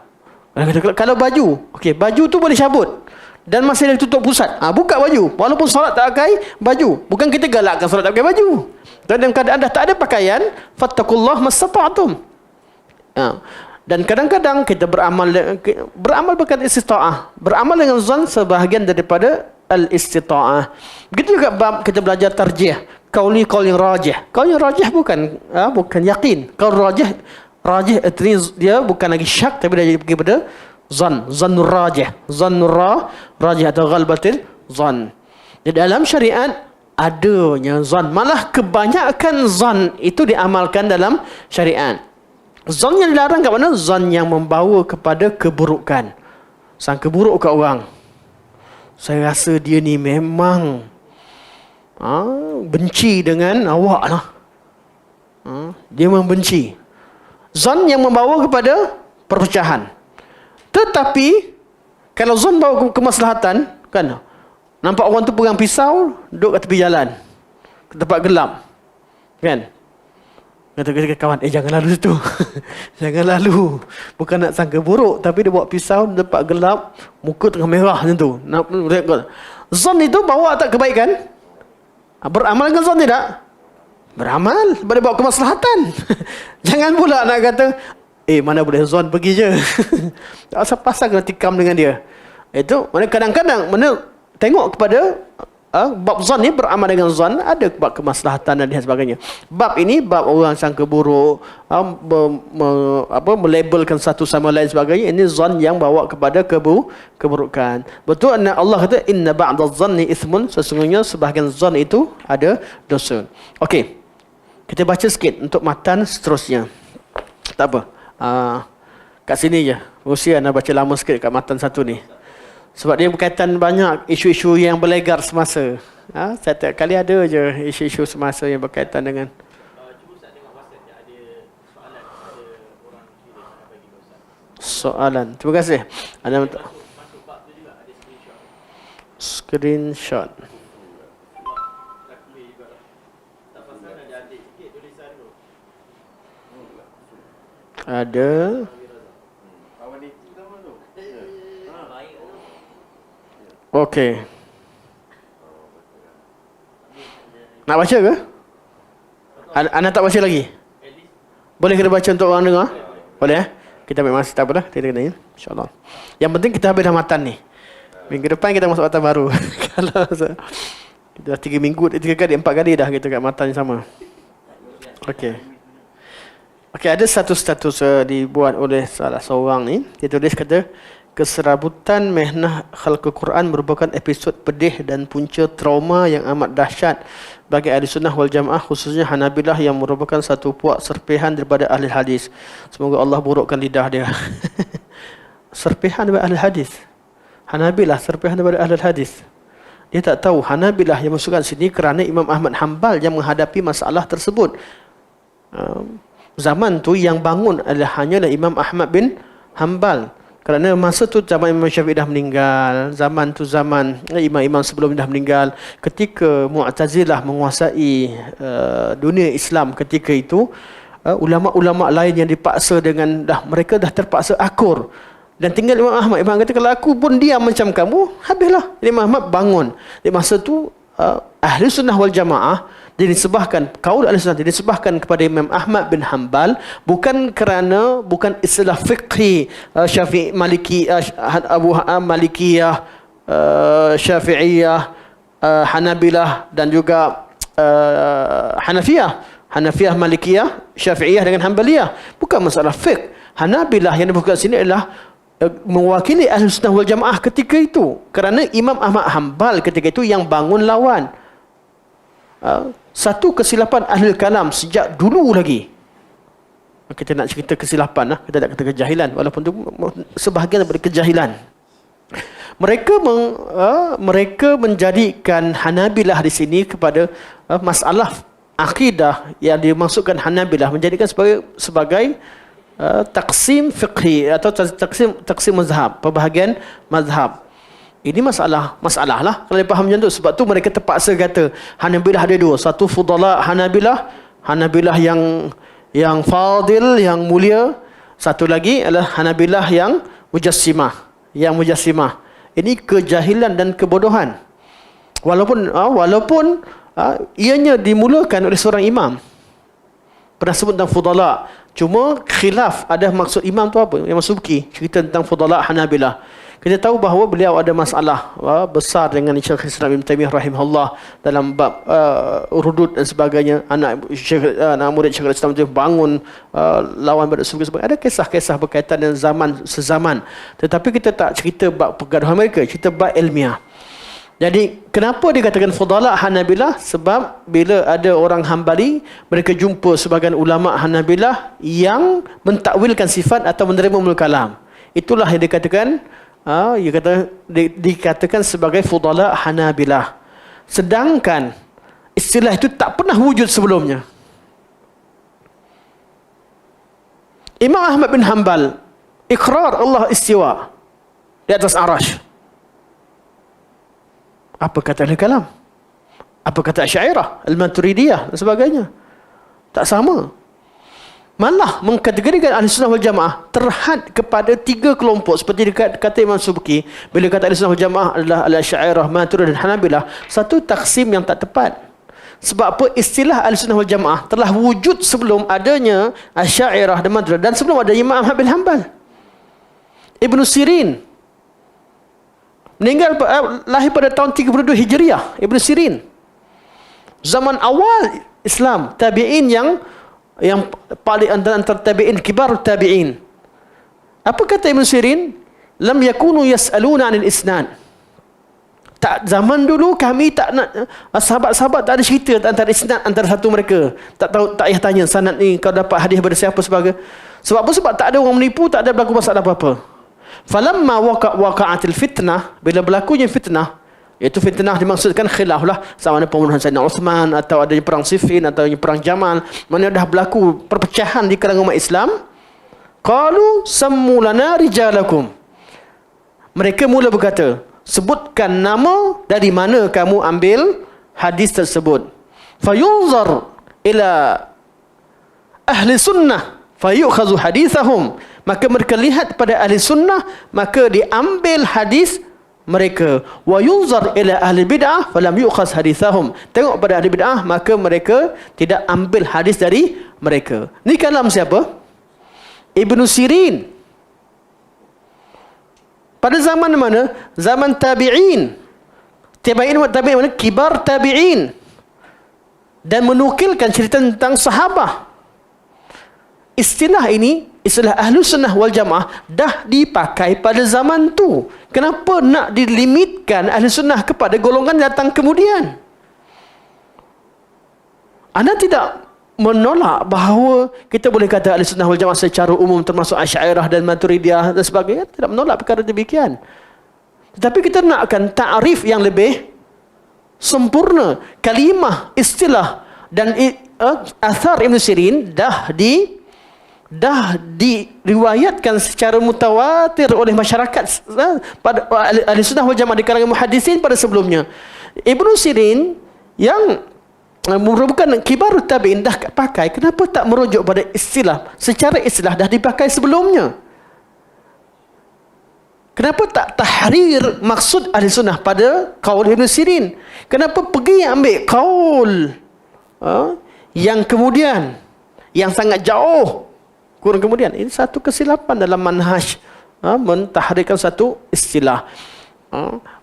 Kalau baju, okey, baju tu boleh cabut dan masih ada tutup pusat, buka baju. Walaupun solat tak pakai baju, bukan kita galakkan solat tak pakai baju. Dalam keadaan dah tak ada pakaian, fattakullah mastata'tum. Dan kadang-kadang kita beramal berkat istita'ah. Beramal dengan zon sebahagian daripada al-istita'ah. Begitu juga bab kita belajar tarjih. Qaul yang rajih. Qaul yang rajih bukan yakin. Qaul rajih dia bukan lagi syak, tapi dia pergi pada zannur rajih atau ghalbatil zan. Di dalam syariat adanya zan, malah kebanyakan zan itu diamalkan dalam syariat. Zan yang dilarang kat mana? Zan yang membawa kepada keburukan. Sangka buruk kat orang. Saya rasa dia ni memang benci dengan awak lah. Dia membenci. Zon yang membawa kepada perpecahan. Tetapi kalau zon bawa kemaslahatan, kan, nampak orang tu pegang pisau, duduk kat tepi jalan, ke tempat gelap, kan, kata kawan, jangan lalu situ. Jangan lalu. Bukan nak sangka buruk, tapi dia bawa pisau di tempat gelap, muka tengah merah macam tu. Zon itu bawa tak kebaikan? Beramal dengan zon tidak? Beramal, boleh bawa kemaslahatan. Jangan pula nak kata, mana boleh zon, pergi je. Tak usah pasal kena tikam dengan dia. Itu mana kadang-kadang tengok kepada bab zon ni, beramal dengan zon, ada bab kemaslahatan dan sebagainya. Bab ini bab orang sangka buruk, melabelkan satu sama lain sebagainya. Ini zon yang bawa kepada keburukan. Betul Allah kata inna ba'dadh dhanni ithmun, sesungguhnya sebahagian zon itu ada dosa. Okey. Kita baca sikit untuk matan seterusnya. Tak apa. Kat sini je. Usia nak baca lama sikit kat matan satu ni. Sebab dia berkaitan banyak isu-isu yang berlegar semasa. Setiap kali ada je isu-isu semasa yang berkaitan dengan soalan. Terima kasih. Ada screenshot. Ada. Okey. Nak baca ke? Anda tak baca lagi? Boleh kita baca untuk orang dengar? Boleh Kita ambil masa, tak apa dah. Kita kena InsyaAllah. Yang penting kita habis dah matan ni. Minggu depan kita masuk matan baru. Kalau kita dah 3 minggu, 3 kali, 4 kali dah kita kat matan yang sama. Okey. Okey, ada satu status dibuat oleh salah seorang ni. Dia tulis kata, keserabutan mehnah khalqul Quran merupakan episod pedih dan punca trauma yang amat dahsyat bagi ahli sunnah wal jamaah, khususnya Hanabilah yang merupakan satu puak serpihan daripada ahli hadis. Semoga Allah burukkan lidah dia. Serpihan daripada ahli hadis. Hanabilah serpihan daripada ahli hadis. Dia tak tahu Hanabilah yang masukkan sini kerana Imam Ahmad Hanbal yang menghadapi masalah tersebut. Zaman tu yang bangun adalah hanyalah Imam Ahmad bin Hanbal. Kerana masa tu zaman Imam Syafi'i dah meninggal, zaman tu zaman imam-imam sebelum dah meninggal, ketika Mu'tazilah menguasai dunia Islam ketika itu, ulama-ulama lain yang dipaksa dengan mereka dah terpaksa akur. Dan tinggal Imam Ahmad. Imam kata, kalau aku pun diam macam kamu, habislah. Imam Ahmad bangun. Di masa tu Ahli Sunnah wal Jamaah dinisbahkan, kaul Ahli Sunnah dinisbahkan kepada Imam Ahmad bin Hanbal bukan istilah fiqhi Syafi'i Maliki, Abu Malikiyah, Syafi'iyah, Hanabilah dan juga Hanafiyah, Malikiyah, Syafi'iyah dengan Hanbaliyah. Bukan masalah fiqh. Hanabilah yang disebutkan sini adalah mewakili Ahli Sunnah wal Jamaah ketika itu. Kerana Imam Ahmad Hanbal ketika itu yang bangun lawan. Satu kesilapan ahli kalam sejak dulu lagi. Kita nak cerita kesilapan lah. Kita tak kata kejahilan. Walaupun itu sebahagian daripada kejahilan. Mereka menjadikan Hanabilah di sini kepada masalah akidah yang dimaksudkan Hanabilah menjadikan sebagai taksim fiqhi atau taksim mazhab, perbahagian mazhab. Ini masalah lah kalau dia faham macam tu. Sebab tu mereka terpaksa kata Hanabilah ada dua. Satu fudala Hanabilah yang fadil, yang mulia. Satu lagi adalah Hanabilah yang mujassimah. Ini kejahilan dan kebodohan. Walaupun ianya dimulakan oleh seorang imam. Pernah sebut tentang fudala. Cuma khilaf ada maksud imam tu apa? Imam Subki cerita tentang fudala Hanabilah. Kita tahu bahawa beliau ada masalah besar dengan Syekh Islam Ibn Taymiyah rahimahullah dalam bab urudud dan sebagainya. Anak murid Syekh Islam itu bangun lawan pada Subki. Ada kisah-kisah berkaitan dengan sezaman. Tetapi kita tak cerita bab pergaduhan mereka, cerita bab ilmiah. Jadi kenapa dikatakan fudala Hanabilah? Sebab bila ada orang Hanbali, mereka jumpa sebagian ulama Hanabilah yang mentakwilkan sifat atau menerima ulumul kalam. Itulah yang dikatakan sebagai fudala Hanabilah. Sedangkan istilah itu tak pernah wujud sebelumnya. Imam Ahmad bin Hanbal ikrar Allah istiwa di atas arash. Apa kata ahli kalam? Apa kata Asy'ariyah, Al-Maturidiyah dan sebagainya? Tak sama. Malah mengkategorikan Ahli Sunnah wal Jamaah terhad kepada 3 kelompok seperti kata Imam Subki. Bila kata Ahli Sunnah wal Jamaah adalah Al-Asy'ariyah, Maturidiyah dan Hanabilah, satu taksim yang tak tepat. Sebab apa? Istilah Ahli Sunnah wal Jamaah telah wujud sebelum adanya Asy'ariyah dan Maturidiyah dan sebelum ada Imam Ahmad bin Hanbal. Ibn Sirin meninggal, lahir pada tahun 32 Hijriah. Ibn Sirin, zaman awal Islam, tabi'in yang paling antara tabi'in, kibar tabi'in. Apa kata Ibn Sirin? Lam yakunu yas'aluna 'anil isnad. Tak, zaman dulu kami tak nak, sahabat-sahabat tak ada cerita antara isnad antara satu mereka. Tak tahu, tak payah tanya sanad ni kau dapat hadis daripada siapa sebagai. Sebab apa? Sebab tak ada orang menipu, tak ada berlaku masalah apa-apa. Falamma waqa'atil fitnah, bila berlakunya fitnah, iaitu fitnah dimaksudkan khilaf lah, sama ada pembunuhan Sayyidina Uthman, atau adanya perang Siffin, atau adanya perang Jamal, mana dah berlaku perpecahan di kalangan umat Islam. Qalu sammu lana rijalakum. Mereka mula berkata, sebutkan nama dari mana kamu ambil hadis tersebut. Fayunzar ila ahli sunnah fayukhadhu hadithahum. Maka mereka lihat pada ahli sunnah, maka diambil hadis mereka. Wa yunzar ila ahli bid'ah falam yukhaz hadithahum. Tengok pada ahli bid'ah, maka mereka tidak ambil hadis dari mereka. Ni kalam siapa? Ibnu Sirin. Pada zaman mana? Zaman tabi'in. Tabi'in mana? Kibar tabi'in. Dan menukilkan cerita tentang sahabah. Istilah ini, istilah Ahlus Sunnah wal Jamaah, dah dipakai pada zaman tu. Kenapa nak dilimitkan Ahlus Sunnah kepada golongan datang kemudian? Anda tidak menolak bahawa kita boleh kata Ahlus Sunnah wal Jamaah secara umum, termasuk Asy'ariyah dan Maturidiyah dan sebagainya. Tidak menolak perkara demikian. Tetapi kita nakkan ta'rif yang lebih sempurna. Kalimah, istilah dan athar Ibn Sirin dah diriwayatkan secara mutawatir oleh masyarakat pada ahli sunnah wal jamaah di kalangan muhaddisin pada sebelumnya. Ibnu Sirin yang merupakan kibar tabi'in dah pakai, kenapa tak merujuk pada istilah? Secara istilah dah dipakai sebelumnya. Kenapa tak tahrir maksud ahli sunnah pada qaul Ibnu Sirin? Kenapa pergi ambil qaul yang kemudian, yang sangat jauh kurang kemudian? Ini satu kesilapan dalam manhaj mentahrirkan satu istilah.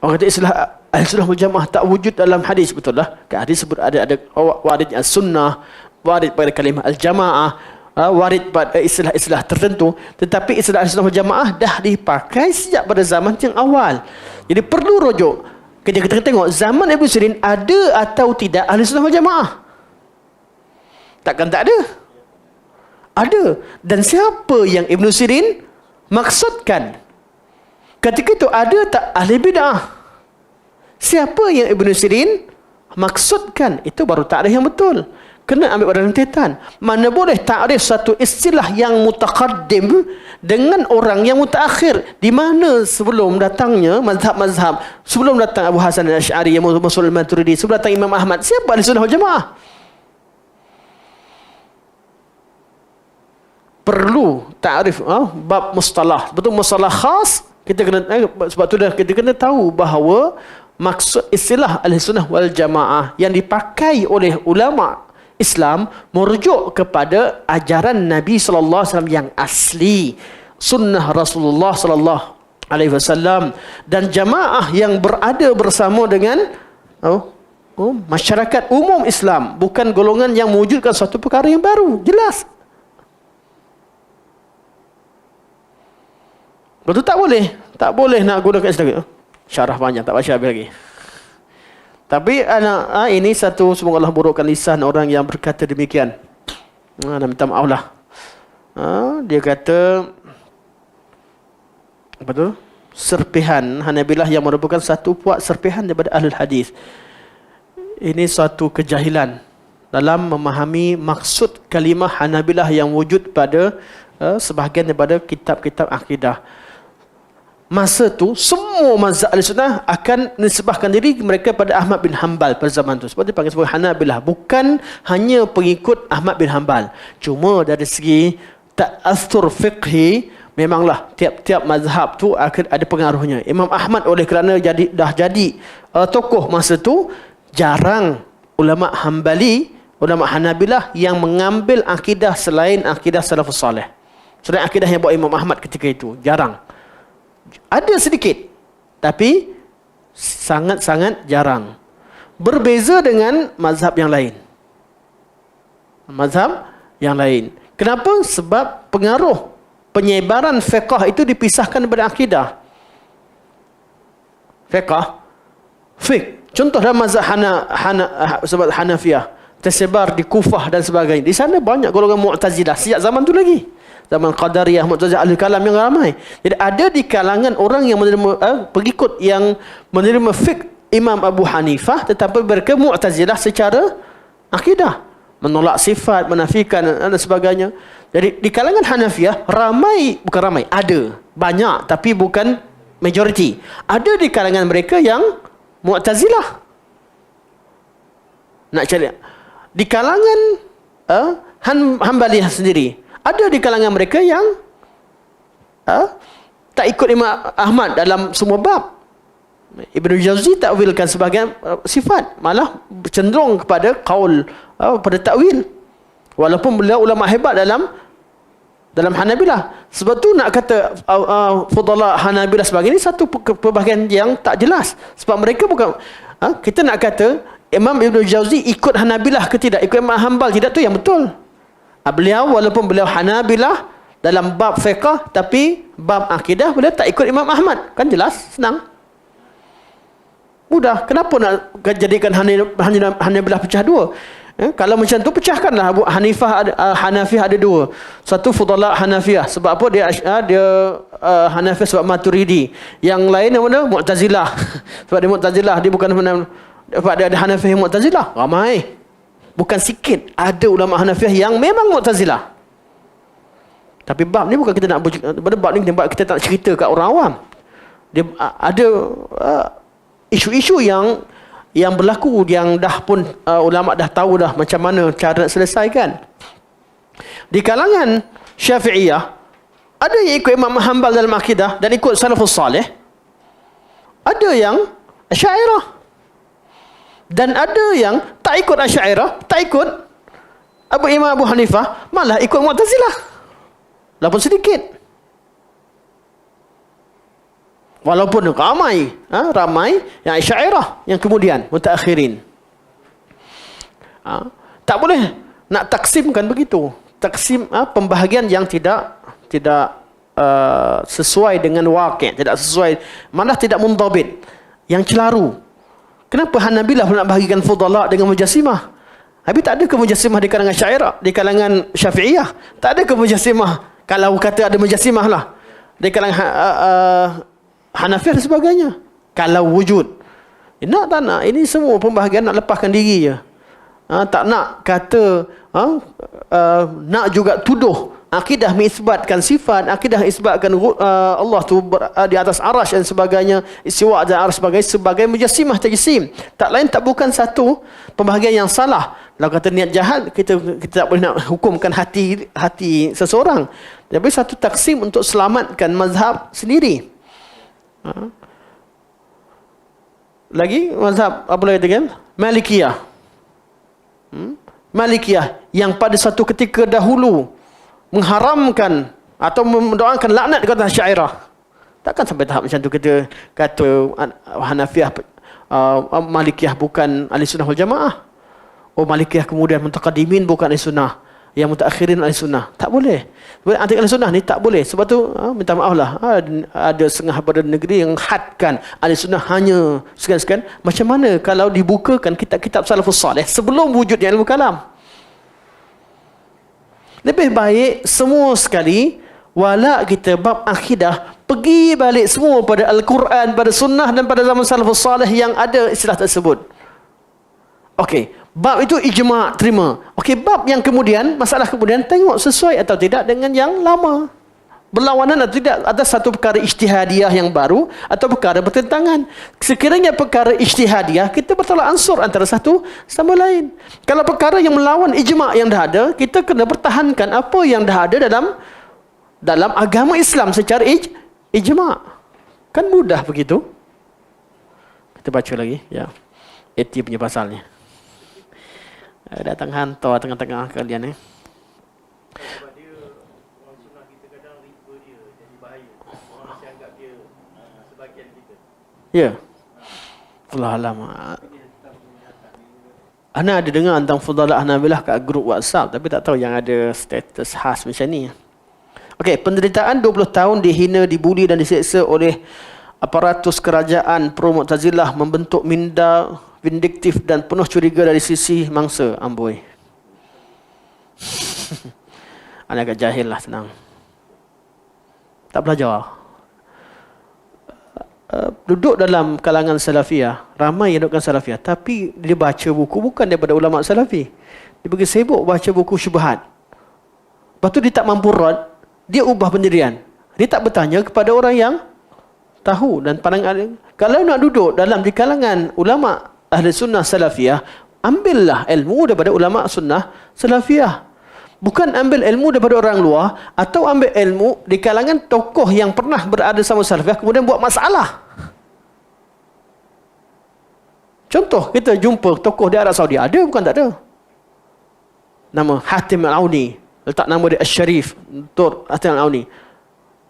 Orang kata istilah Ahlussunnah wal Jamaah tak wujud dalam hadis, betul lah. Hadis sebut ada warid as-sunnah, warid pada kalimah al-jamaah, warid pada istilah-istilah tertentu, tetapi istilah Ahlussunnah wal Jamaah dah dipakai sejak pada zaman yang awal. Jadi perlu rujuk. Kita tengok zaman Ibnu Sirin ada atau tidak Ahlussunnah wal Jamaah. Takkan tak ada? Ada. Dan siapa yang Ibnu Sirin maksudkan? Ketika itu ada tak ahli bid'ah? Siapa yang Ibnu Sirin maksudkan? Itu baru takrif yang betul. Kena ambil pada rentetan. Mana boleh takrif satu istilah yang mutaqaddim dengan orang yang mutaakhir. Di mana sebelum datangnya mazhab-mazhab, sebelum datang Abu Hasan al-Asy'ari, Musul al-Maturidi, sebelum datang Imam Ahmad, siapa ahli sunnah wal jamaah? Perlu takrif bab mustalah. Betul, mustalah khas kita kena, sebab tu dah kita kena tahu bahawa maksud istilah Ahlussunnah wal Jamaah yang dipakai oleh ulama Islam merujuk kepada ajaran Nabi sallallahu alaihi wasallam yang asli, sunnah Rasulullah sallallahu alaihi wasallam, dan jamaah yang berada bersama dengan masyarakat umum Islam, bukan golongan yang mewujudkan suatu perkara yang baru. Jelas. Betul, tak boleh. Tak boleh nak gunakan istilah. Syarah panjang, tak baca habis lagi. Tapi ini satu, semoga Allah burukkan lisan orang yang berkata demikian. Nak minta maaf lah. Dia kata, apa tu? Serpihan Hanabilah yang merupakan satu puak serpihan daripada Ahlul Hadis. Ini suatu kejahilan dalam memahami maksud kalimah Hanabilah yang wujud pada sebahagian daripada kitab-kitab akidah. Masa tu semua mazhab Ahlussunnah akan nisbahkan diri mereka pada Ahmad bin Hanbal pada zaman tu. Sebab dia panggil sebagai Hanabilah, bukan hanya pengikut Ahmad bin Hanbal. Cuma dari segi ta'athur fiqhi, memanglah tiap-tiap mazhab tu akan ada pengaruhnya. Imam Ahmad oleh kerana dah jadi tokoh masa tu, jarang ulama Hanbali, ulama Hanabilah yang mengambil akidah selain akidah salafus salih. Selain akidah yang buat Imam Ahmad ketika itu, jarang. Ada sedikit, tapi sangat-sangat jarang. Berbeza dengan mazhab yang lain. Mazhab yang lain. Kenapa? Sebab pengaruh penyebaran fiqh itu dipisahkan daripada akidah. Fiqh. Contoh dalam mazhab sebab Hanafiyah tersebar di Kufah dan sebagainya. Di sana banyak golongan Mu'tazilah sejak zaman tu lagi. zaman Qadariyah, Mu'tazilah, Ahli Kalam yang ramai. Jadi ada di kalangan orang yang menerima pengikut yang menerima fiqh Imam Abu Hanifah, tetapi mereka Mu'tazilah secara akidah, menolak sifat, menafikan dan sebagainya. Jadi di kalangan Hanafiyah ramai, bukan ramai, ada banyak tapi bukan majoriti. Ada di kalangan mereka yang Mu'tazilah. Nak cari di kalangan Hanbaliyah sendiri, ada di kalangan mereka yang tak ikut Imam Ahmad dalam semua bab. Ibnu Jauzi takwilkan sebagai sifat, malah cenderung kepada qaul pada takwil, walaupun beliau ulama hebat dalam Hanabilah. Sebab tu nak kata fudala Hanabilah sebagai ini satu perbahagian yang tak jelas, sebab mereka bukan kita nak kata Imam Ibnu Jauzi ikut Hanabilah ke tidak, ikut Imam Hanbal tidak, tu yang betul. Beliau walaupun beliau Hanabilah dalam bab fiqh, tapi bab akidah beliau tak ikut Imam Ahmad. Kan jelas, senang, mudah. Kenapa nak jadikan Hanabilah pecah dua? Kalau macam tu pecahkanlah. Abu Hanifah Hanafiyah ada dua. Satu fudala Hanafiyah. Sebab apa? Dia Hanafiyah sebab Maturidi. Yang lain yang mana? Mu'tazilah. Sebab dia Mu'tazilah, dia bukan sebab dia ada Hanafiyah yang Mu'tazilah. Ramai. Bukan sikit. Ada ulama Hanafiyah yang memang Mu'tazilah. Tapi bab ni bukan kita nak pada bab ni kita tak cerita kat orang awam. Dia ada isu-isu yang berlaku yang dah pun ulama dah tahu dah macam mana cara nak selesaikan. Di kalangan Syafi'iyah ada yang ikut Imam Hanbal dalam akidah dan ikut salafus salih. Ada yang Asy'ariyah. Dan ada yang tak ikut Asy'ariyah, tak ikut Imam Abu Hanifah, malah ikut Mu'tazilah. Walaupun sedikit. Walaupun ramai yang Asy'ariyah, yang kemudian mutaakhirin. Tak boleh nak taksimkan begitu. Taksim pembahagian yang tidak sesuai dengan waqi', tidak sesuai, malah tidak mundabit, yang celaru. Kenapa Hanabilah nak bahagikan fudala dengan mujassimah? Habis tak ada ke mujassimah di kalangan Asy'ariyah, di kalangan Syafi'iyah? Tak ada ke mujassimah? Kalau kata ada mujassimah lah di kalangan Hanafiyah dan sebagainya. Kalau wujud. Nak tak nak, ini semua pembahagian nak lepaskan diri je. Tak nak kata nak juga tuduh akidah mengisbatkan sifat, akidah mengisbatkan Allah tu di atas arash dan sebagainya, istiwa dan arash sebagai mujassimah tajsim. Tak lain tak bukan satu pembahagian yang salah. Kalau kata niat jahat, kita tak boleh nak hukumkan hati seseorang. Tapi satu taksim untuk selamatkan mazhab sendiri. Lagi mazhab apa lagi dengan Malikiyah. Malikiyah yang pada satu ketika dahulu mengharamkan atau mendoakan laknat kepada Asy'ariyah. Takkan sampai tahap macam tu kita kata Hanafiyah Malikiyah bukan ahli sunnah wal jamaah. Malikiyah kemudian mutaqaddimin bukan ahli sunnah, yang mutaakhirin ahli sunnah. Tak boleh. Anti ahli sunnah ni tak boleh. Sebab tu minta maaf lah, ada setengah badan negeri yang hadkan ahli sunnah hanya sekian-sekian. Macam mana kalau dibukakan kitab-kitab salafus salih sebelum wujudnya ilmu kalam? Lebih baik semua sekali wala kita bab akidah pergi balik semua pada Al-Quran, pada sunnah dan pada zaman salafus salih yang ada istilah tersebut. Okey, bab itu ijma', terima. Okey, bab yang kemudian, masalah kemudian tengok sesuai atau tidak dengan yang lama. Berlawanan atau tidak, ada satu perkara ijtihadiyah yang baru atau perkara bertentangan. Sekiranya perkara ijtihadiyah, kita bertolak ansur antara satu sama lain. Kalau perkara yang melawan ijma' yang dah ada, kita kena pertahankan apa yang dah ada dalam agama Islam secara ijma'. Kan mudah begitu. Kita baca lagi, ya. Eti punya pasalnya. Datang hantar tengah-tengah kalian Ya. Allah alam. Ana ada dengar tentang fudala Hanabilah kat grup WhatsApp, tapi tak tahu yang ada status khas macam ni. Okey, penderitaan 20 tahun dihina, dibuli dan diseksa oleh aparatus kerajaan pro Mu'tazilah membentuk minda vindiktif dan penuh curiga dari sisi mangsa. Amboi. Ana agak jahil lah, senang. tak belajar. Duduk dalam kalangan salafiyah, ramai yang duduk salafiyah, tapi dia baca buku bukan daripada ulama salafi. Dia pergi sibuk baca buku syubhat. Lepas tu dia tak mampu rad, dia ubah pendirian. Dia tak bertanya kepada orang yang tahu dan pandangan. Kalau nak duduk di kalangan ulama ahli sunnah salafiyah, ambillah ilmu daripada ulama sunnah salafiyah. Bukan ambil ilmu daripada orang luar, atau ambil ilmu di kalangan tokoh yang pernah berada sama salafiyah kemudian buat masalah. Contoh, kita jumpa tokoh di Arab Saudi, ada bukan tak ada. Nama Hatim Al-Auni, letak nama dia Al-Sharif, Dr. Hatim Al-Auni.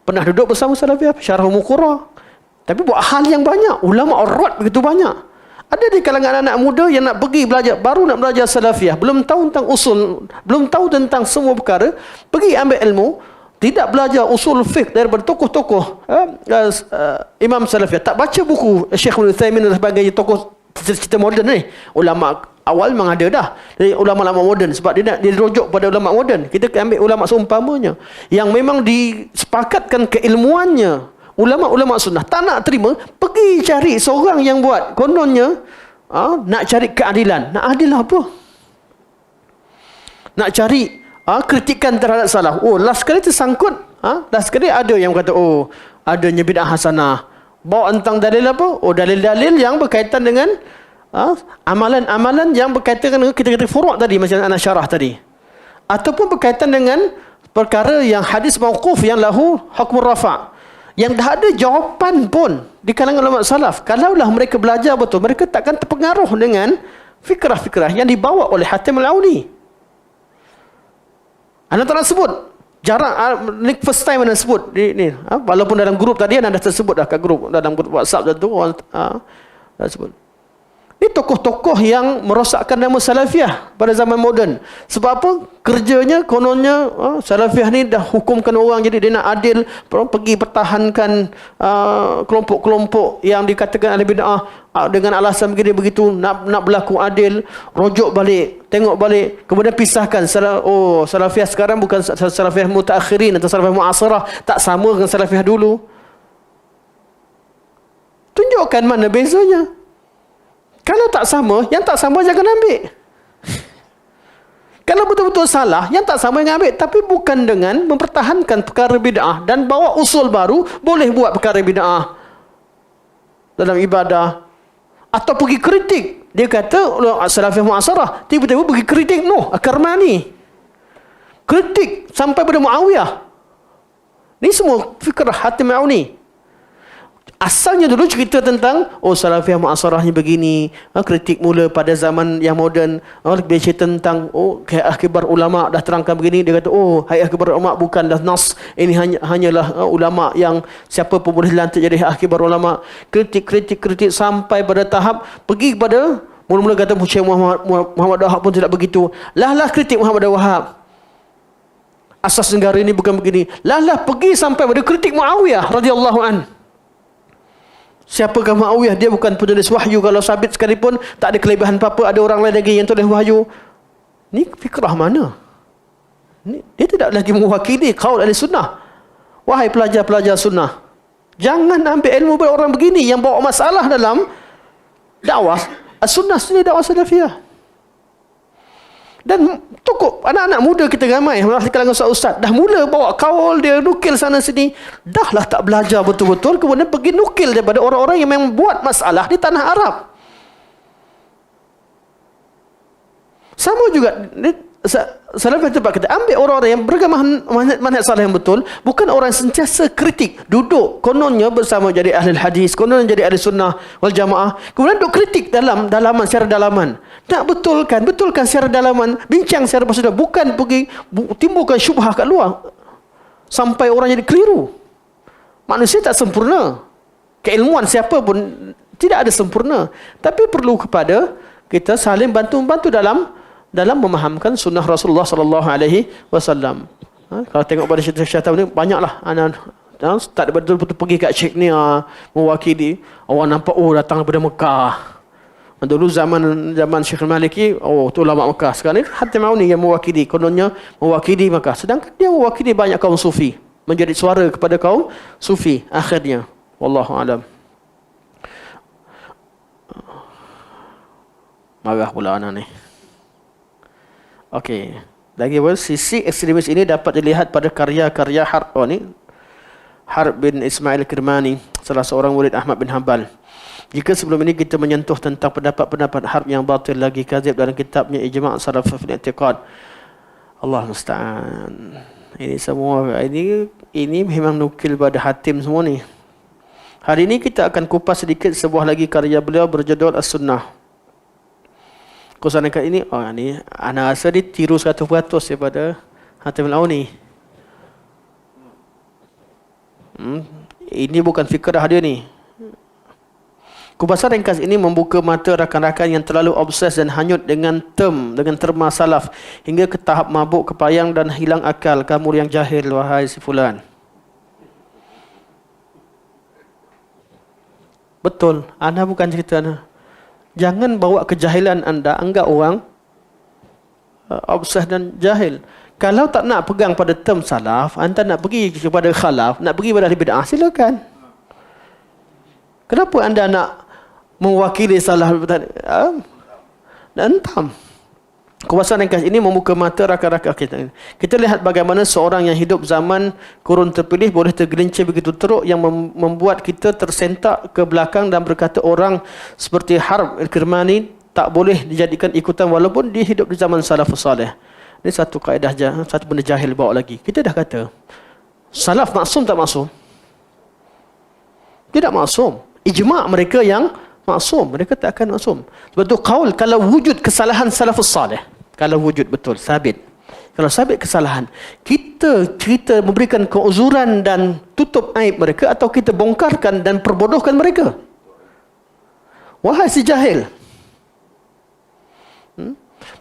Pernah duduk bersama salafiyah, syarah Ummul Qura. Tapi buat hal yang banyak, ulama urad begitu banyak. Ada di kalangan anak muda yang nak pergi belajar, baru nak belajar salafiyah, belum tahu tentang usul, belum tahu tentang semua perkara, pergi ambil ilmu, tidak belajar usul fiqh daripada tokoh-tokoh imam salafiyah, tak baca buku Syekh Ibn Utsaimin dan sebagainya, tokoh cerita moden ni. Ulama awal memang ada dah, dari ulama-ulama moden, sebab dia rujuk pada ulama moden. Kita ambil ulama seumpamanya yang memang disepakatkan keilmuannya. Ulama-ulama sunnah tak nak terima, pergi cari seorang yang buat kononnya nak cari keadilan. Nak adil apa? Nak cari kritikan terhadap salah. Oh, last kali tersangkut, last kali ada yang kata, oh, adanya bid'ah hasanah. Bawa tentang dalil apa? Oh, dalil-dalil yang berkaitan dengan amalan-amalan yang berkaitan dengan kita kata furu' tadi, macam anak syarah tadi. Ataupun berkaitan dengan perkara yang hadis mauquf yang lahu hukmur rafa'. Yang dah ada jawapan pun di kalangan ulama salaf. Kalaulah mereka belajar betul, mereka takkan terpengaruh dengan fikrah-fikrah yang dibawa oleh Hatim Al-Auni. Anda tak nak sebut. Jarang, ni first time anda sebut. Walaupun dalam grup tadi anda dah tersebut dah kat grup, dalam grup WhatsApp tu orang dah sebut. Ini tokoh-tokoh yang merosakkan nama salafiyah pada zaman moden. Sebab apa? Kerjanya, kononnya, salafiyah ni dah hukumkan orang, jadi dia nak adil, pergi pertahankan kelompok-kelompok yang dikatakan ada bid'ah dengan alasan begini begitu, nak berlaku adil, rujuk balik, tengok balik, kemudian pisahkan. Salafiyah sekarang bukan salafiyah mutaakhirin atau salafiyah mu'asirah, tak sama dengan salafiyah dulu. Tunjukkan mana bezanya. Kalau tak sama, yang tak sama jangan ambil. Kalau betul-betul salah, yang tak sama yang ambil. Tapi bukan dengan mempertahankan perkara bid'ah dan bawa usul baru, boleh buat perkara bid'ah dalam ibadah. Atau pergi kritik. Dia kata, salafiyah mu'asirah. Tiba-tiba pergi kritik Karmani. Kritik sampai pada Muawiyah. Ini semua fikrah Hatim Al-Auni. Asalnya dulu cerita tentang salafiyah mu'asarah ni begini, kritik mula pada zaman yang moden, dia cerita tentang hayat kibar ulama dah terangkan begini, dia kata hayat kibar ulama bukanlah nas, ini hanyalah ulama yang siapa pun boleh dilantik jadi hayat kibar ulama. Kritik sampai pada tahap pergi kepada mula-mula kata Syekh Muhammad Wahab pun tidak begitu. Lah kritik Muhammad Wahab, asas negara ini bukan begini. Lah pergi sampai pada kritik Muawiyah radhiyallahu an. Siapakah Muawiyah? Dia bukan penulis wahyu. Kalau sabit sekalipun tak ada kelebihan apa-apa, ada orang lain lagi yang tulis wahyu. Ni fikrah mana? Dia tidak lagi mewakili qaul ahli sunnah. Wahai pelajar-pelajar sunnah, jangan ambil ilmu dari orang begini yang bawa masalah dalam dakwah sunnah sendiri, dakwah salafiyah. Dan cukup anak-anak muda kita ramai di kalangan ustaz dah mula bawa kaul dia, nukil sana sini, dahlah tak belajar betul-betul, kemudian pergi nukil daripada orang-orang yang memang buat masalah di tanah Arab. Sama juga salafiyah tempat kita ambil orang-orang yang beragama manhaj salah yang betul, bukan orang yang sentiasa kritik, duduk kononnya bersama jadi ahli hadis, kononnya jadi ahli sunnah wal jamaah, kemudian duduk kritik dalam dalaman, secara dalaman. Nak betulkan secara dalaman, bincang secara pasal, bukan pergi timbulkan syubhah kat luar sampai orang jadi keliru. Manusia tak sempurna, keilmuan siapa pun tidak ada sempurna, tapi perlu kepada kita saling bantu-bantu dalam memahamkan sunnah Rasulullah sallallahu alaihi wasallam. Kalau tengok pada syaitan ni banyaklah anak tak betul-betul pergi kat syekh ni mewakili, orang nampak datang daripada Mekah. Dulu zaman Syekh Maliki, tu ulama Mekah. Sekarang ni Hatim Al-Auni yang mewakili, kononnya mewakili Mekah, sedangkan dia mewakili banyak kaum sufi. menjadi suara kepada kaum sufi akhirnya. Wallahu alam. Marah pula anak ni. Okey. Lagi pun sisi ekstremis ini dapat dilihat pada karya-karya Harb bin Ismail Kirmani, salah seorang murid Ahmad bin Hanbal. Jika sebelum ini kita menyentuh tentang pendapat-pendapat Harb yang batil lagi kazib dalam kitabnya Ijma' Salaf fil I'tiqad. Allah musta'an. Ini semua ini memang nukil pada Hatim semua ni. Hari ini kita akan kupas sedikit sebuah lagi karya beliau berjudul As-Sunnah. Kusanakan ini, ini ana rasa dia tiru 100% daripada Hatim Al-Auni. Ini bukan fikrah dia ni. Kupasan ringkas ini membuka mata rakan-rakan yang terlalu obses dan hanyut dengan terma salaf hingga ke tahap mabuk, kepayang dan hilang akal. Kamu yang jahil, wahai si fulan. Betul, anda bukan cerita anda. Jangan bawa kejahilan anda, anggap orang obses dan jahil. Kalau tak nak pegang pada term salaf, anda nak pergi kepada khalaf, nak pergi pada ahli bid'ah, silakan. Kenapa anda nak mewakili salah dan entam? Kupasan ringkas ini membuka mata rakan-rakan kita. Kita lihat bagaimana seorang yang hidup zaman kurun terpilih boleh tergelincir begitu teruk yang membuat kita tersentak ke belakang dan berkata orang seperti Harb Al-Kirmani tak boleh dijadikan ikutan walaupun dia hidup di zaman salafus salih. Ini satu kaedah, satu benda jahil bawa lagi. Kita dah kata salaf maksum tak maksum? Tidak maksum. Ijma' mereka yang maksum, mereka tak akan maksum. Sebab tu qaul kalau wujud kesalahan salafus salih, kalau wujud betul sabit, kalau sabit kesalahan, kita memberikan keuzuran dan tutup aib mereka atau kita bongkarkan dan perbodohkan mereka? Wahai si jahil,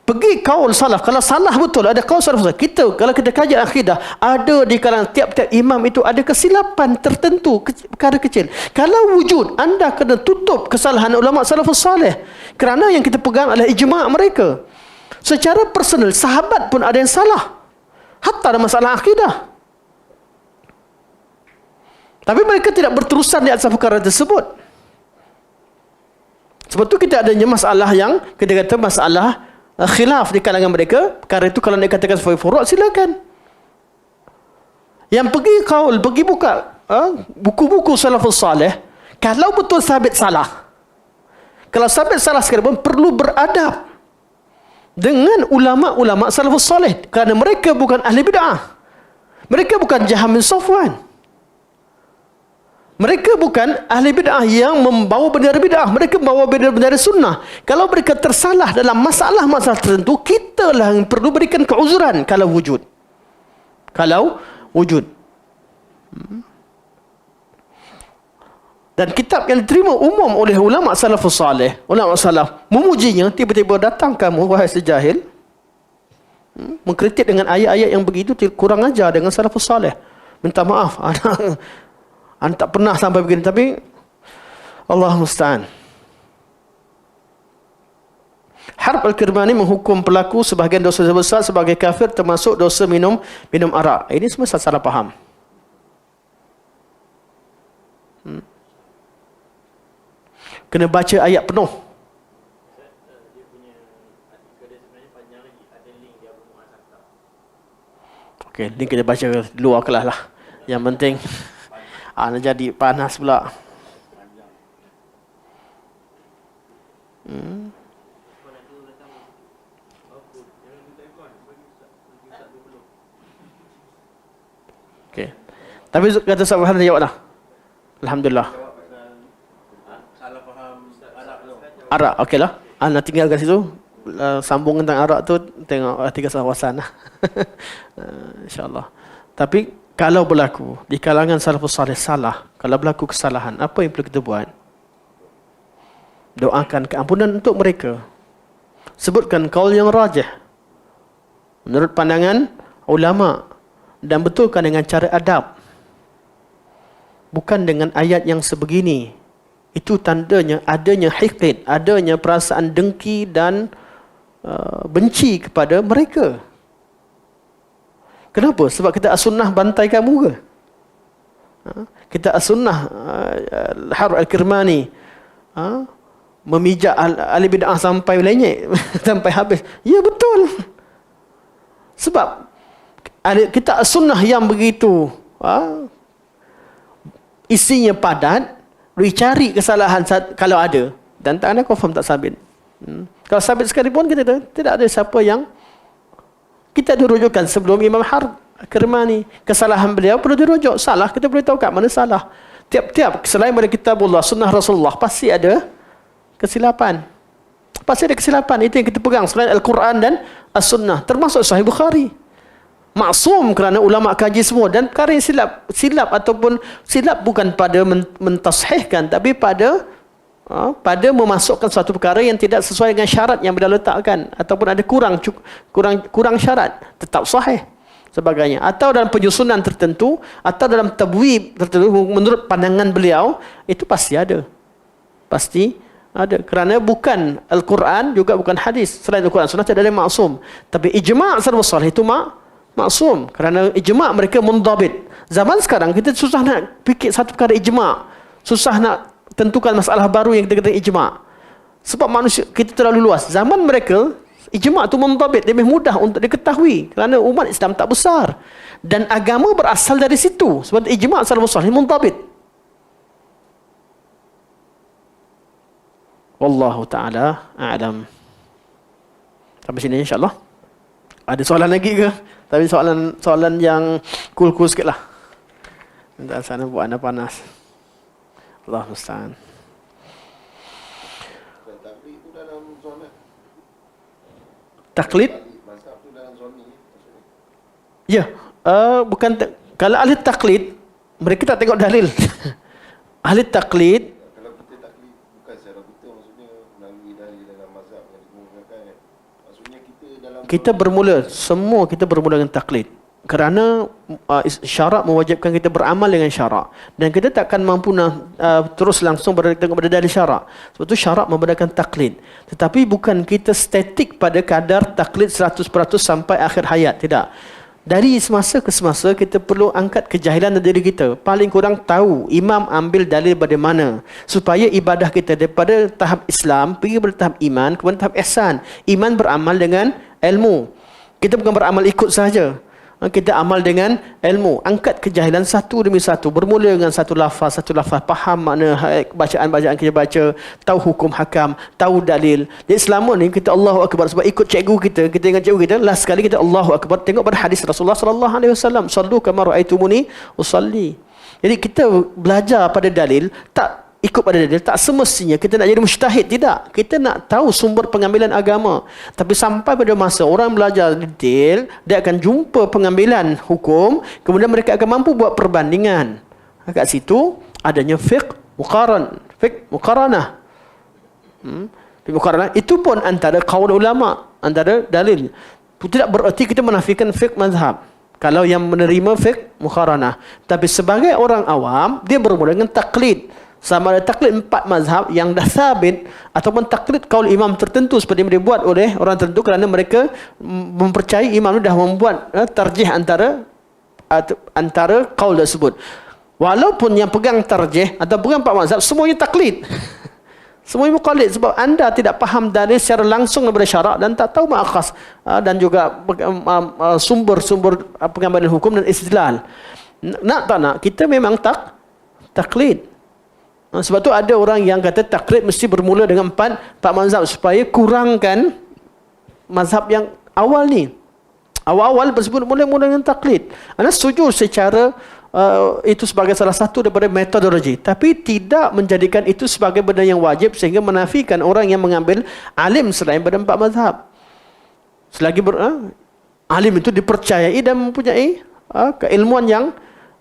pergi kaul salaf. Kalau salah betul, ada kaul salaf. Kalau kita kaji akidah, ada di kalangan tiap-tiap imam itu ada kesilapan tertentu, perkara kecil. Kalau wujud, anda kena tutup kesalahan ulama salafus salih. Kerana yang kita pegang adalah ijma' mereka. Secara personal, sahabat pun ada yang salah. Hatta ada masalah akidah. Tapi mereka tidak berterusan di atas perkara tersebut. Sebab tu kita adanya masalah yang kita kata masalah khilaf di kalangan mereka. Perkara itu kalau dia katakan sebagai furu', silakan. Yang pergi buka buku-buku salafus salih, kalau betul sabit salah, kalau sabit salah sekalipun, perlu beradab dengan ulama-ulama salafus salih, kerana mereka bukan ahli bid'ah, mereka bukan Jaham bin Safwan, mereka bukan ahli bid'ah yang membawa bendera bid'ah, mereka membawa bendera sunnah. Kalau mereka tersalah dalam masalah-masalah tertentu, kita lah yang perlu berikan keuzuran kalau wujud. Dan kitab yang diterima umum oleh ulama salafus salih, ulama salaf, memujinya, tiba-tiba datang kamu, wahai sejahil, mengkritik dengan ayat-ayat yang begitu, kurang ajar dengan salafus salih. Minta maaf, anda tak pernah sampai begini, tapi Allah musta'an. Harb Al-Kirmani menghukum pelaku sebahagian dosa besar sebagai kafir, termasuk dosa minum arak. Ini semua salah faham. Kena baca ayat penuh. Okey, link kita baca luar kelas lah. Yang penting nak jadi panas pula. Okey. Tapi kata sahabat dia jawab dah. Alhamdulillah. Salah faham Arab. Okeylah. Nak tinggal kat situ. Sambung tentang Arab tu, tengok artikel sahawasan lah. InsyaAllah. Tapi kalau berlaku di kalangan salafus salih salah, kalau berlaku kesalahan, apa yang perlu kita buat? Doakan keampunan untuk mereka. Sebutkan qaul yang rajih menurut pandangan ulama, dan betulkan dengan cara adab, bukan dengan ayat yang sebegini. Itu tandanya adanya hiqid, adanya perasaan dengki dan benci kepada mereka. Kenapa? Sebab kita as-sunnah bantai kamu ke? Kita as-sunnah, Har Al-Kirmani memijak ahli bid'ah sampai lenyek sampai habis. Ya betul. Sebab kita as-sunnah yang begitu isinya padat, dicari kesalahan kalau ada, dan tak ada confirm tak sabit. Kalau sabit sekalipun kita tidak ada siapa yang kita dirujukan sebelum Imam Har Kirmani. Kesalahan beliau perlu dirujuk. Salah, kita boleh tahu kat mana salah. Tiap-tiap selain daripada kitabullah, sunnah Rasulullah, pasti ada kesilapan. Pasti ada kesilapan. Itu yang kita pegang selain Al-Quran dan As-Sunnah. Termasuk Sahih Bukhari. Maksum kerana ulama kaji semua. Dan perkara yang silap ataupun silap bukan pada mentashihkan, tapi pada memasukkan suatu perkara yang tidak sesuai dengan syarat yang beliau letakkan, ataupun ada kurang syarat, tetap sahih sebagainya, atau dalam penyusunan tertentu, atau dalam tabwib tertentu menurut pandangan beliau, itu pasti ada kerana bukan Al-Quran juga bukan hadis. Selain Al-Quran Sunnah tidak ada yang maksum, tapi ijma' salafus salih itu maksum kerana ijma' mereka mundabit. Zaman sekarang kita susah nak fikir satu perkara ijma', susah nak tentukan masalah baru yang kita kata ijma', sebab manusia kita terlalu luas. Zaman mereka ijma' itu mundabit, lebih mudah untuk diketahui kerana umat Islam tak besar dan agama berasal dari situ. Sebab ijma' salafus salih mundabit. Wallahu ta'ala a'lam. Sampai sini insya-Allah. Ada soalan lagi ke? Tapi soalan yang cool-cool sikit lah. Entah sana buat anda panas. Allah musta'an. Taklid? Ya, bukan kalau ahli taklid mereka tak tengok dalil. Ahli taklid
kalau kita taklid bukan secara betul, maksudnya melalui dalil dalam mazhab yang dikemukakan. Maksudnya kita bermula dengan taklid. Kerana syarak mewajibkan kita beramal dengan syarak, dan kita takkan mampu terus langsung tengok pada dalil syarak. Sebab itu syarak membenarkan taklid, tetapi bukan kita statik pada kadar taklid 100% sampai akhir hayat. Tidak. Dari semasa ke semasa kita perlu angkat kejahilan dari diri kita. Paling kurang tahu imam ambil dalil dari mana, supaya ibadah kita daripada tahap Islam pergi pada tahap iman, kemudian tahap ihsan. Iman beramal dengan ilmu. Kita bukan beramal ikut sahaja. Kita amal dengan ilmu. Angkat kejahilan satu demi satu. Bermula dengan satu lafaz, faham makna bacaan-bacaan kita baca, tahu hukum hakam, tahu dalil. Jadi selama ni kita Allahu Akbar sebab ikut cikgu kita ingat cikgu kita, last sekali kita Allahu Akbar tengok pada hadis Rasulullah sallallahu alaihi wasallam, sallu kama raaitumuni usalli. Jadi kita belajar pada dalil, tak ikut pada dalil, tak semestinya kita nak jadi mujtahid. Tidak. Kita nak tahu sumber pengambilan agama. Tapi sampai pada masa orang belajar detail, dia akan jumpa pengambilan hukum, kemudian mereka akan mampu buat perbandingan. Kat situ adanya fiqh muqaranah. Fiqh muqaranah itu pun antara qaul ulama, antara dalil. Tidak bererti kita menafikan fiqh mazhab kalau yang menerima fiqh muqaranah. Tapi sebagai orang awam, dia bermula dengan taklid. Sama ada taklid 4 mazhab yang dah sabit, ataupun taklid kaul imam tertentu seperti yang dibuat oleh orang tertentu kerana mereka mempercayai imam itu dah membuat tarjih antara kaul tersebut. Walaupun yang pegang tarjih atau pegang 4 mazhab semuanya taklid. Semuanya muqallid sebab anda tidak faham dalil secara langsung daripada syarak dan tak tahu ma'akhas dan juga sumber-sumber pengambilan hukum dan istidlal. Nak tak nak, kita memang taklid. Sebab tu ada orang yang kata taklid mesti bermula dengan 4 mazhab supaya kurangkan mazhab yang awal ni. Awal-awal tersebut mula dengan taklid. Anda setuju secara itu sebagai salah satu daripada metodologi, tapi tidak menjadikan itu sebagai benda yang wajib sehingga menafikan orang yang mengambil alim selain pada 4 mazhab. Selagi alim itu dipercayai dan mempunyai keilmuan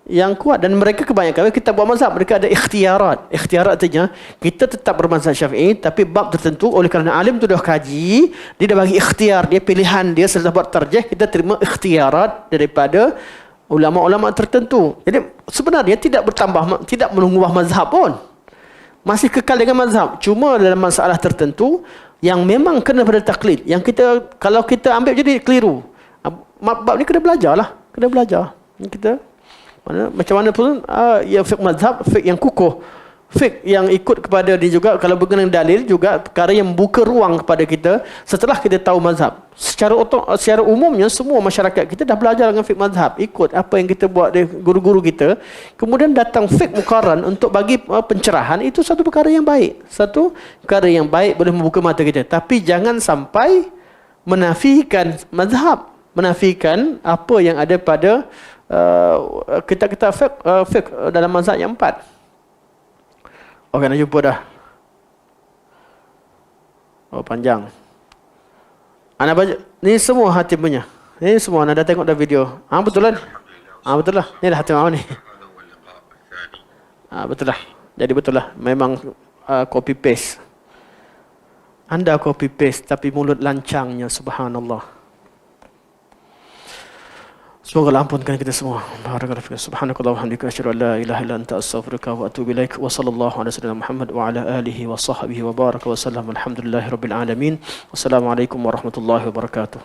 yang kuat, dan mereka kebanyakan kita buat mazhab, mereka ada ikhtiarat. Ikhtiarat artinya kita tetap bermazhab Syafi'i tapi bab tertentu oleh kerana alim tu dah kaji, dia dah bagi ikhtiar, dia pilihan dia setelah buat tarjih, kita terima ikhtiarat daripada ulama-ulama tertentu. Jadi sebenarnya tidak bertambah, tidak mengubah mazhab pun. Masih kekal dengan mazhab. Cuma dalam masalah tertentu yang memang kena pada taklid, yang kita kalau kita ambil jadi keliru. Bab ni kena belajar lah, kena belajar. Kita
Macam mana pun ya fiqh mazhab, fiqh yang kukuh, fiqh yang ikut kepada dia juga. Kalau berkenaan dalil juga perkara yang membuka ruang kepada kita setelah kita tahu mazhab. Secara umumnya semua masyarakat kita dah belajar dengan fiqh mazhab, ikut apa yang kita buat dari guru-guru kita. Kemudian datang fiqh muqarran untuk bagi pencerahan, itu satu perkara yang baik. Satu perkara yang baik, boleh membuka mata kita. Tapi jangan sampai menafikan mazhab, menafikan apa yang ada pada kita fiqh dalam mazhab yang 4. Okey, nak jumpa dah. Oh, panjang. Anda baca ni semua hatim punya. Ni semua anda dah tengok dah video. Betul kan? Betul lah. Ni dah hatim awal ni. Betul lah. Jadi betul lah. Memang copy paste. Anda copy paste tapi mulut lancangnya, subhanallah. Semoga Allah ampunkan kita semua. Barakallahu fiik. Subhanakallah wa hamdika asyhadu an la ilaha illa anta astaghfiruka wa atubu ilaik. Wa sallallahu ala sayyidina Muhammad wa ala alihi wa sahbihi wa baraka wa sallam. Alhamdulillahirabbil alamin. Wassalamualaikum warahmatullahi wabarakatuh.